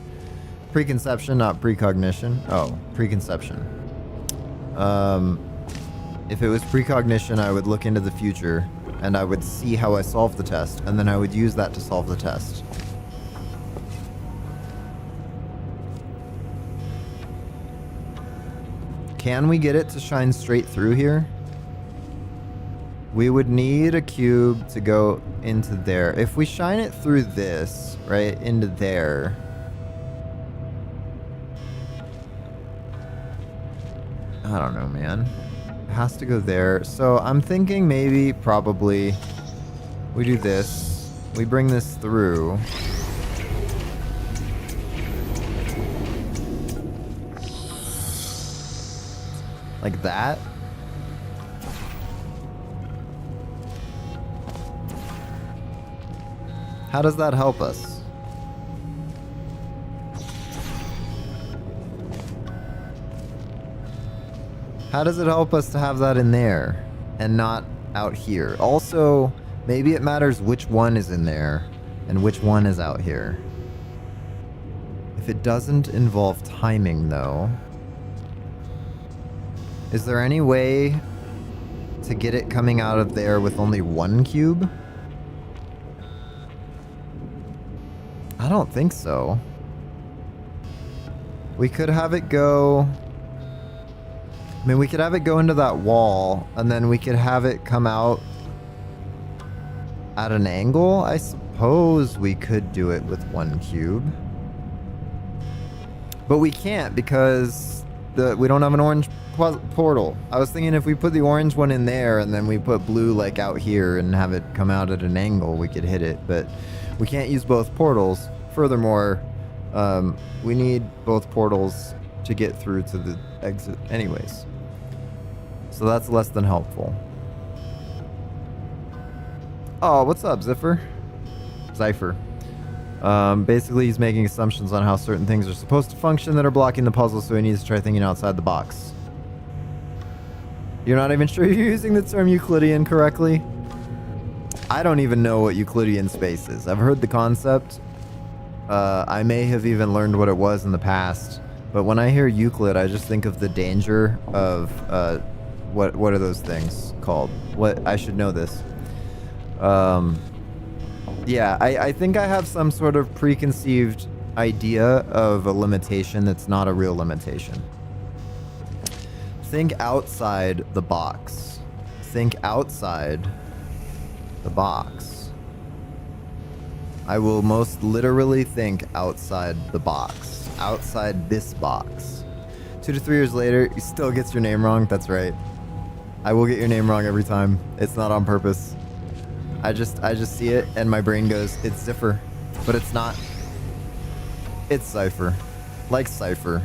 preconception, not precognition. Oh, preconception. If it was precognition, I would look into the future and I would see how I solve the test, and then I would use that to solve the test. Can we get it to shine straight through here? We would need a cube to go into there. If we shine it through this, right, into there. I don't know, man. It has to go there. So I'm thinking maybe, probably, we do this. We bring this through. Like that. How does that help us? How does it help us to have that in there and not out here? Also, maybe it matters which one is in there and which one is out here. If it doesn't involve timing, though, is there any way to get it coming out of there with only one cube? I don't think so. We could have it go... I mean, we could have it go into that wall, and then we could have it come out at an angle. I suppose we could do it with one cube. But we can't, because we don't have an orange portal. I was thinking if we put the orange one in there, and then we put blue like out here and have it come out at an angle, we could hit it. But we can't use both portals. Furthermore, we need both portals to get through to the exit anyways. So that's less than helpful. Oh, what's up, Ziffer? Cypher. Basically, he's making assumptions on how certain things are supposed to function that are blocking the puzzle, so he needs to try thinking outside the box. You're not even sure you're using the term Euclidean correctly? I don't even know what Euclidean space is. I've heard the concept. I may have even learned what it was in the past. But when I hear Euclid, I just think of the danger of... What are those things called? I should know this. Yeah, I think I have some sort of preconceived idea of a limitation that's not a real limitation. Think outside the box. Think outside the box. I will most literally think outside the box. Outside this box. 2 to 3 years later, he still gets your name wrong. That's right. I will get your name wrong every time. It's not on purpose. I just see it and my brain goes, it's Ziffer. But it's not. It's Cypher. Like Cypher.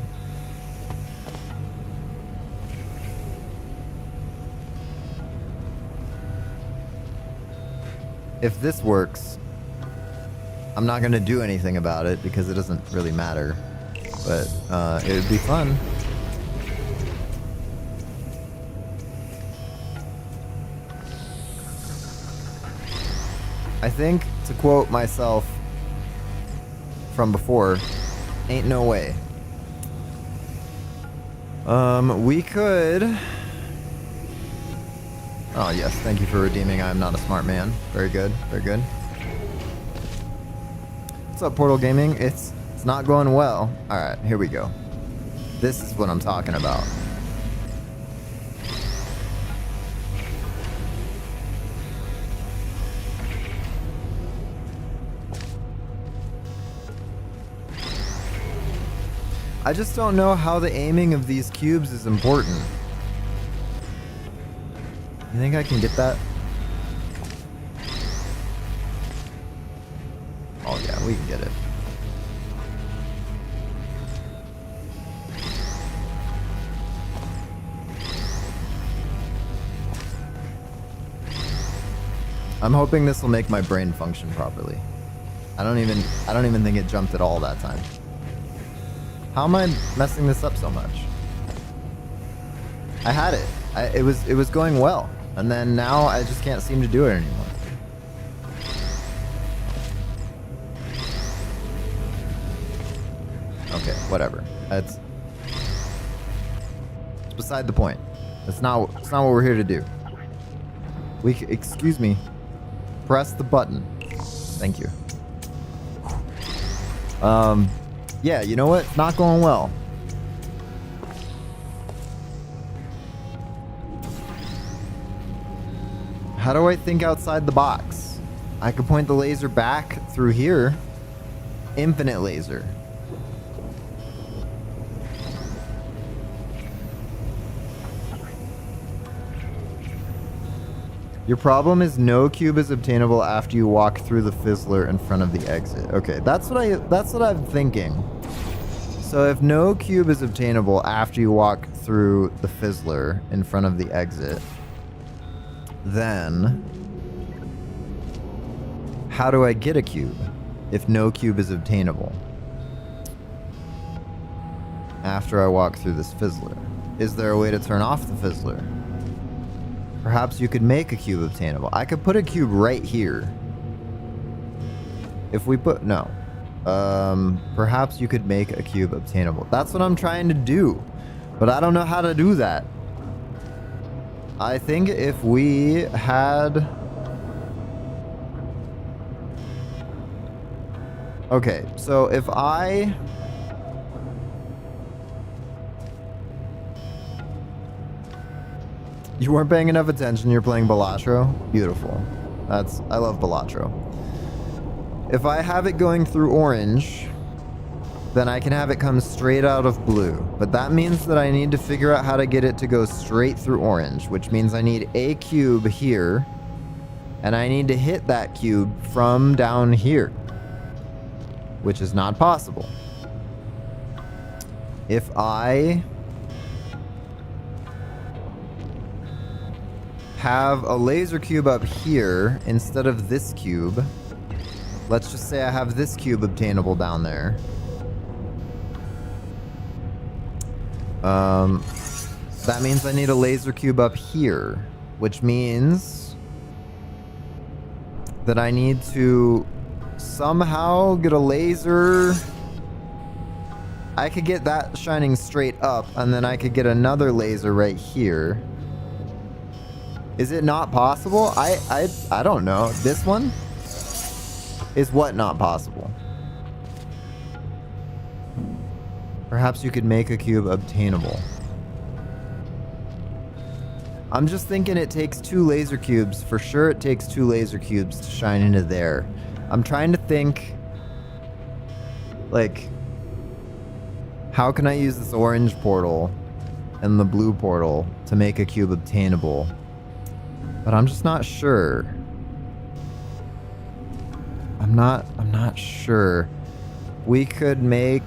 If this works, I'm not going to do anything about it because it doesn't really matter. But it would be fun. I think, to quote myself from before, ain't no way. We could... Oh, yes, thank you for redeeming I'm not a smart man. Very good, very good. What's up, Portal Gaming? It's not going well. Alright, here we go. This is what I'm talking about. I just don't know how the aiming of these cubes is important. You think I can get that? Oh yeah, we can get it. I'm hoping this will make my brain function properly. I don't even think it jumped at all that time. How am I messing this up so much? I had it. It was going well, and then now I just can't seem to do it anymore. Okay, whatever. It's beside the point. It's not what we're here to do. Excuse me. Press the button. Thank you. Yeah, you know what? It's not going well. How do I think outside the box? I could point the laser back through here. Infinite laser. Your problem is no cube is obtainable after you walk through the fizzler in front of the exit. Okay, that's what I'm thinking. So if no cube is obtainable after you walk through the fizzler in front of the exit, then how do I get a cube if no cube is obtainable after I walk through this fizzler? Is there a way to turn off the fizzler? Perhaps you could make a cube obtainable. I could put a cube right here. If we put... No. Perhaps you could make a cube obtainable. That's what I'm trying to do. But I don't know how to do that. I think if we had... Okay, so if I... You weren't paying enough attention, you're playing Balatro? Beautiful. I love Balatro. If I have it going through orange, then I can have it come straight out of blue. But that means that I need to figure out how to get it to go straight through orange, which means I need a cube here, and I need to hit that cube from down here, which is not possible. If I have a laser cube up here instead of this cube, let's just say I have this cube obtainable down there. That means I need a laser cube up here, which means that I need to somehow get a laser. I could get that shining straight up, and then I could get another laser right here. Is it not possible? I don't know. This one is what not possible? Perhaps you could make a cube obtainable. I'm just thinking it takes 2 laser cubes. For sure it takes 2 laser cubes to shine into there. I'm trying to think, like, how can I use this orange portal and the blue portal to make a cube obtainable? But I'm just not sure. I'm not sure. We could make...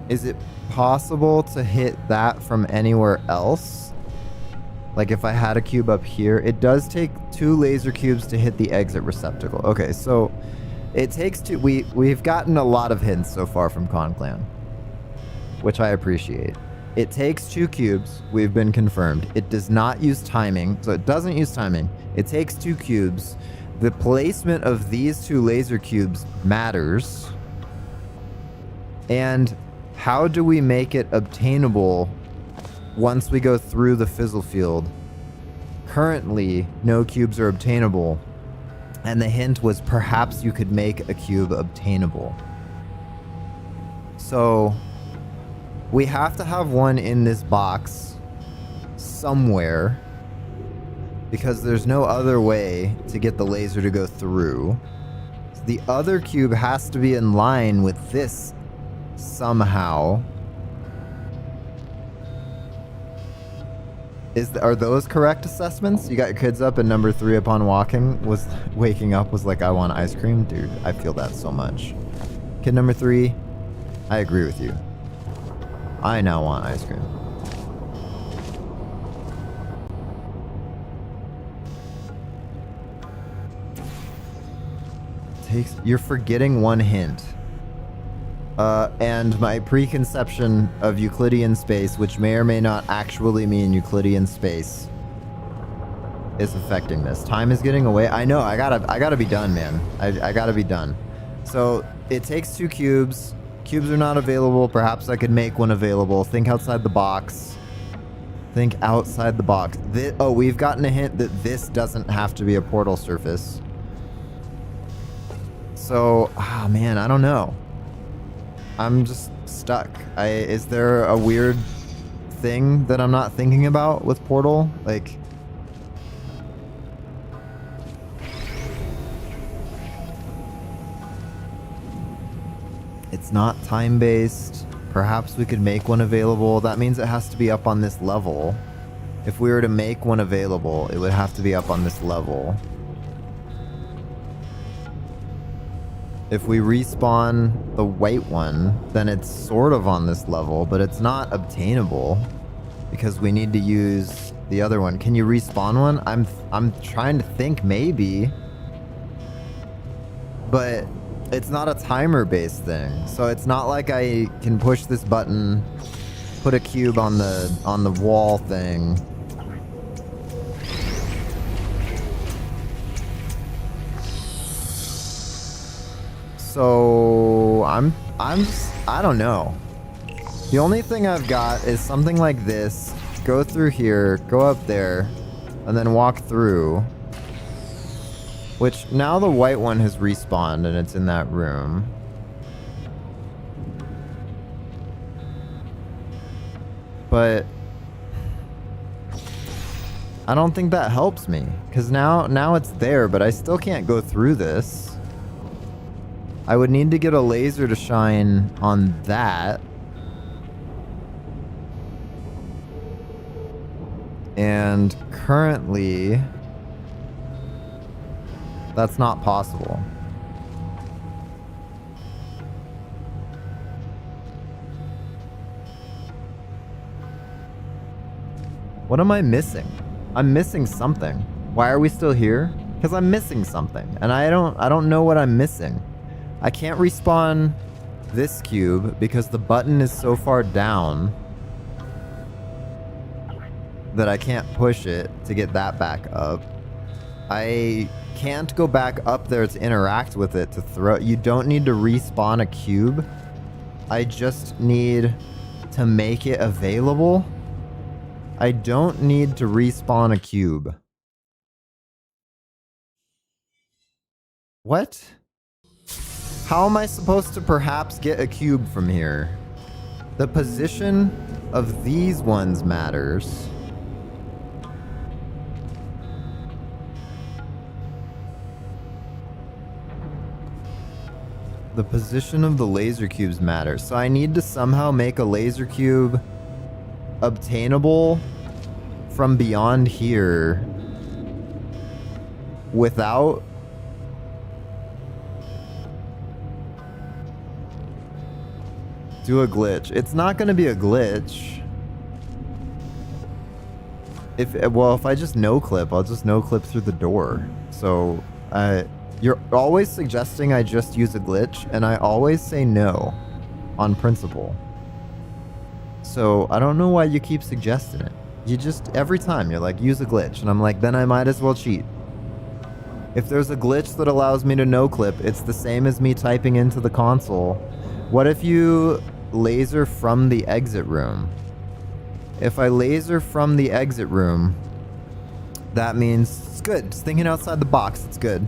Is it possible to hit that from anywhere else? Like if I had a cube up here, it does take 2 laser cubes to hit the exit receptacle. Okay, so it takes 2. We've gotten a lot of hints so far from Konclan, which I appreciate. It takes 2 cubes. We've been confirmed. It does not use timing, so it doesn't use timing. It takes 2 cubes. The placement of these two laser cubes matters. And how do we make it obtainable once we go through the fizzle field? Currently, no cubes are obtainable. And the hint was perhaps you could make a cube obtainable. So we have to have one in this box somewhere, because there's no other way to get the laser to go through. The other cube has to be in line with this somehow. Are those correct assessments? You got your kids up and number 3 upon waking up was like, I want ice cream. Dude, I feel that so much. Kid number 3, I agree with you. I now want ice cream. You're forgetting one hint. And my preconception of Euclidean space, which may or may not actually mean Euclidean space, is affecting this. Time is getting away. I know, I gotta be done, man. I gotta be done. So it takes 2 cubes. Cubes are not available. Perhaps I could make one available. Think outside the box. Think outside the box. Oh, we've gotten a hint that this doesn't have to be a portal surface. So, man, I don't know. I'm just stuck. Is there a weird thing that I'm not thinking about with Portal? Like, it's not time-based. Perhaps we could make one available. That means it has to be up on this level. If we were to make one available, it would have to be up on this level. If we respawn the white one, then it's sort of on this level, but it's not obtainable because we need to use the other one. Can you respawn one? I'm trying to think, maybe, but it's not a timer-based thing. So it's not like I can push this button, put a cube on the wall thing. So I don't know. The only thing I've got is something like this. Go through here, go up there, and then walk through. Which now the white one has respawned and it's in that room. But I don't think that helps me, because now it's there, but I still can't go through this. I would need to get a laser to shine on that. And currently, that's not possible. What am I missing? I'm missing something. Why are we still here? Because I'm missing something, and I don't know what I'm missing. I can't respawn this cube because the button is so far down that I can't push it to get that back up. I can't go back up there to interact with it to throw. You don't need to respawn a cube. I just need to make it available. I don't need to respawn a cube. What? How am I supposed to perhaps get a cube from here? The position of these ones matters. The position of the laser cubes matters. So I need to somehow make a laser cube obtainable from beyond here without do a glitch. It's not going to be a glitch. If I just no clip, I'll just no clip through the door. So you're always suggesting I just use a glitch, and I always say no on principle. So I don't know why you keep suggesting it. You just, every time you're like, use a glitch, and I'm like, then I might as well cheat. If there's a glitch that allows me to no clip, it's the same as me typing into the console. What if you laser from the exit room? If I laser from the exit room, that means it's good. It's thinking outside the box. It's good.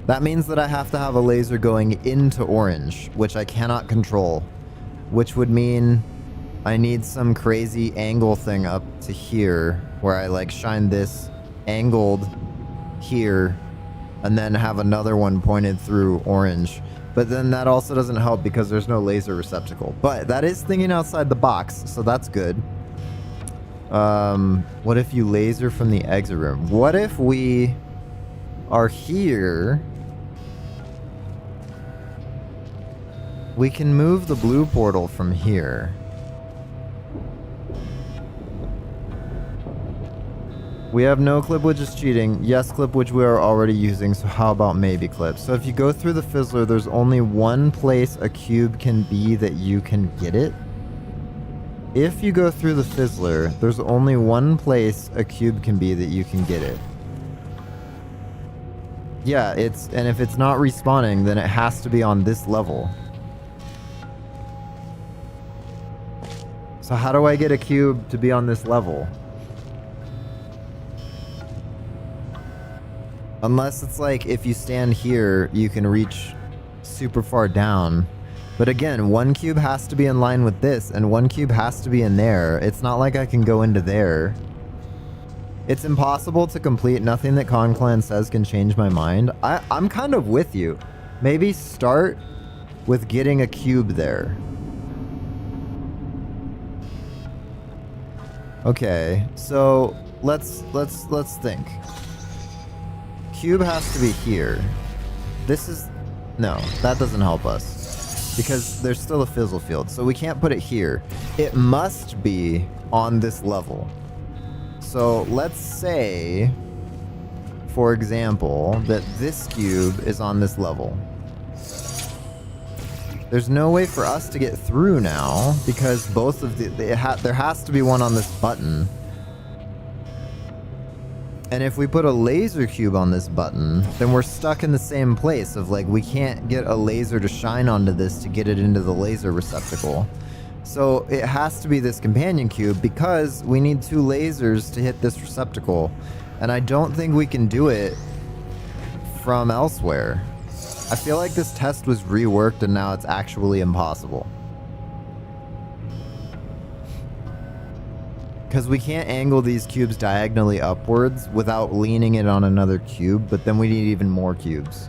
That means that I have to have a laser going into orange, which I cannot control, which would mean I need some crazy angle thing up to here where I like shine this angled here and then have another one pointed through orange. But then that also doesn't help because there's no laser receptacle. But that is thinking outside the box, so that's good. What if you laser from the exit room? What if we are here? We can move the blue portal from here. We have no clip, which is cheating. Yes clip, which we are already using, so how about maybe clip? So if you go through the fizzler, there's only one place a cube can be that you can get it. If you go through the fizzler, there's only one place a cube can be that you can get it. Yeah, and if it's not respawning, then it has to be on this level. So how do I get a cube to be on this level? Unless it's like, if you stand here, you can reach super far down. But again, one cube has to be in line with this, and one cube has to be in there. It's not like I can go into there. It's impossible to complete. Nothing that Konclan says can change my mind. I'm kind of with you. Maybe start with getting a cube there. Okay, so let's think. Cube has to be here. This is... No, that doesn't help us. Because there's still a fizzle field, so we can't put it here. It must be on this level. So let's say, for example, that this cube is on this level. There's no way for us to get through now, because both of there has to be one on this button. And if we put a laser cube on this button, then we're stuck in the same place of like, we can't get a laser to shine onto this to get it into the laser receptacle. So it has to be this companion cube because we need two lasers to hit this receptacle. And I don't think we can do it from elsewhere. I feel like this test was reworked and now it's actually impossible. Because we can't angle these cubes diagonally upwards without leaning it on another cube, but then we need even more cubes.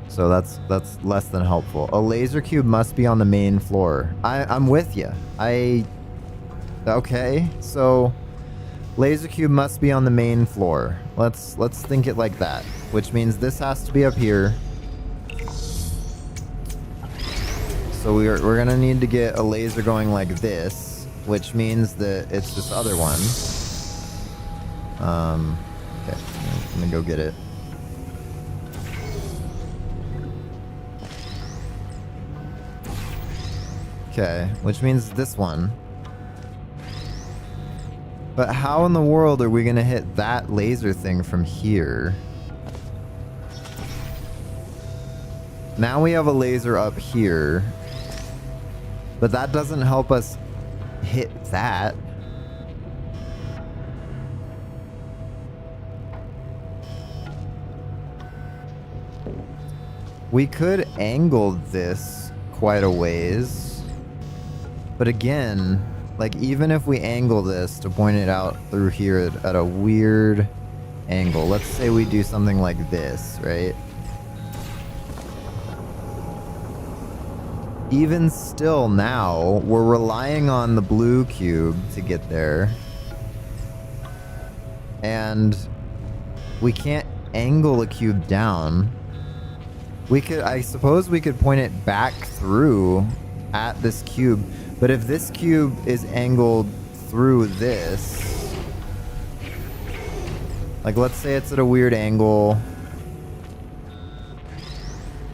So that's less than helpful. A laser cube must be on the main floor. I'm with you. Okay, so laser cube must be on the main floor. Let's think it like that, which means this has to be up here. So we're gonna need to get a laser going like this, which means that it's this other one. Okay, I'm gonna go get it. Okay, which means this one. But how in the world are we gonna hit that laser thing from here? Now we have a laser up here, but that doesn't help us hit that. We could angle this quite a ways, but again, like even if we angle this to point it out through here at a weird angle, let's say we do something like this, right? Even still now, we're relying on the blue cube to get there. And we can't angle a cube down. I suppose we could point it back through at this cube. But if this cube is angled through this, like let's say it's at a weird angle,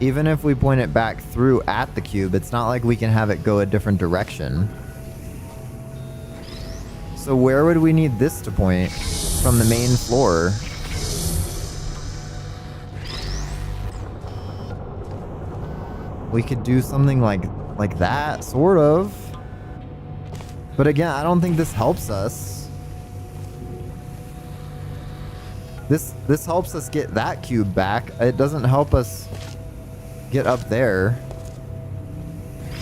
even if we point it back through at the cube, it's not like we can have it go a different direction. So where would we need this to point from the main floor? we could do something like that, sort of. But again, I don't think this helps us. This helps us get that cube back. It doesn't help us get up there.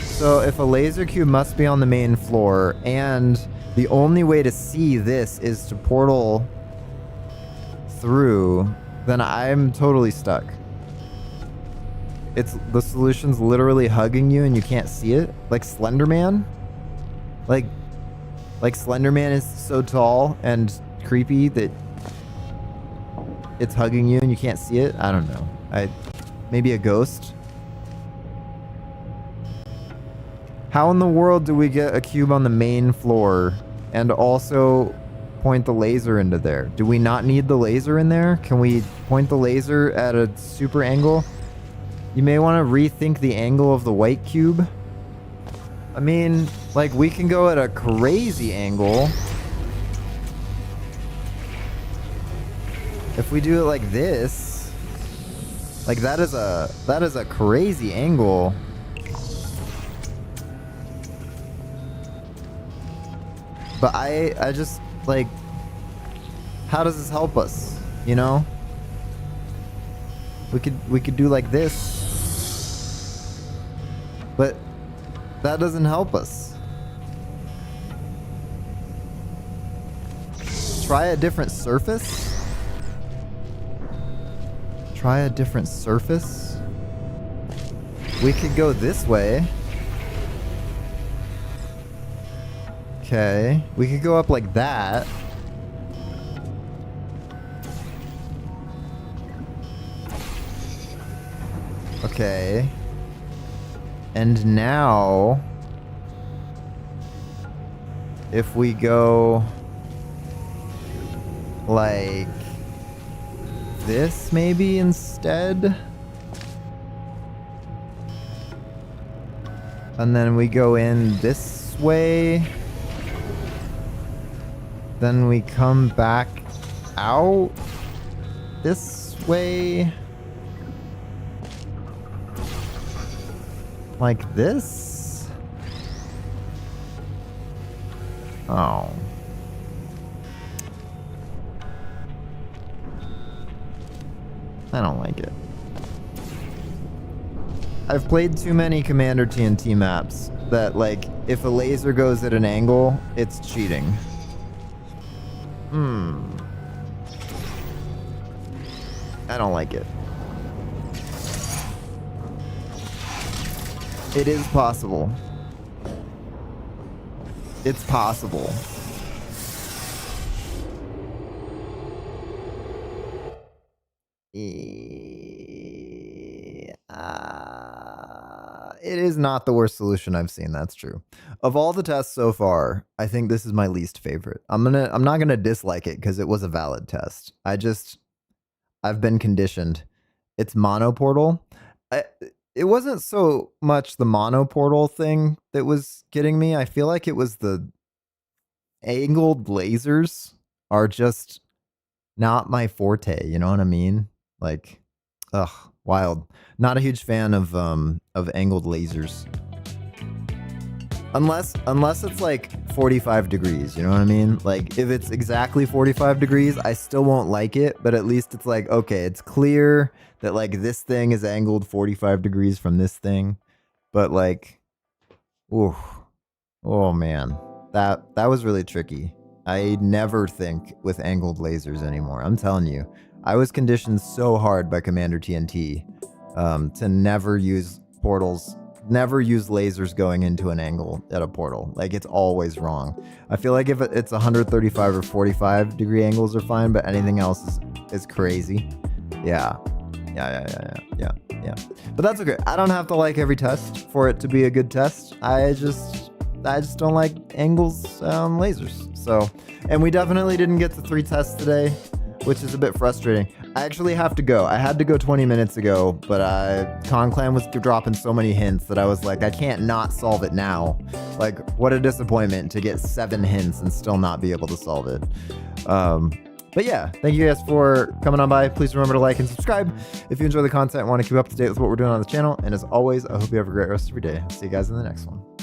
So if a laser cube must be on the main floor, and the only way to see this is to portal through, then I'm totally stuck. The solution's literally hugging you and you can't see it, like Slender Man. Like Slender Man is so tall and creepy that it's hugging you and you can't see it. I don't know. Maybe a ghost. How in the world do we get a cube on the main floor and also point the laser into there? Do we not need the laser in there? Can we point the laser at a super angle? You may want to rethink the angle of the white cube. I mean, like, we can go at a crazy angle. If we do it like this, like that is a crazy angle. But I just, like, how does this help us? You know? We could do like this. But that doesn't help us. Try a different surface? Try a different surface? We could go this way. Okay, we could go up like that. Okay. And now, if we go like this maybe instead, and then we go in this way, then we come back out this way, like this. Oh. I don't like it. I've played too many Commander TNT maps that, like, if a laser goes at an angle, it's cheating. I don't like it. It is possible. It's possible. It is not the worst solution I've seen, that's true. Of all the tests so far, I think this is my least favorite. I'm not gonna dislike it because it was a valid test. I've been conditioned. It's monoportal. It wasn't so much the monoportal thing that was getting me. I feel like it was the angled lasers are just not my forte, you know what I mean? Like, ugh, wild. Not a huge fan of angled lasers. Unless it's like 45 degrees, you know what I mean? Like, if it's exactly 45 degrees, I still won't like it, but at least it's like, okay, it's clear that, like, this thing is angled 45 degrees from this thing. But, like, ooh, oh man, that was really tricky. I never think with angled lasers anymore. I'm telling you, I was conditioned so hard by Commander TNT to never use portals, never use lasers going into an angle at a portal. Like, it's always wrong. I feel like if it's 135 or 45 degree angles are fine, but anything else is crazy. Yeah. But that's okay. I don't have to like every test for it to be a good test. I just don't like angles, lasers. So, and we definitely didn't get to 3 tests today, which is a bit frustrating. I actually have to go. I had to go 20 minutes ago, but Konclan was dropping so many hints that I was like, I can't not solve it now. Like, what a disappointment to get 7 hints and still not be able to solve it. But But yeah, thank you guys for coming on by. Please remember to like and subscribe if you enjoy the content and want to keep up to date with what we're doing on the channel. And as always, I hope you have a great rest of your day. I'll see you guys in the next one.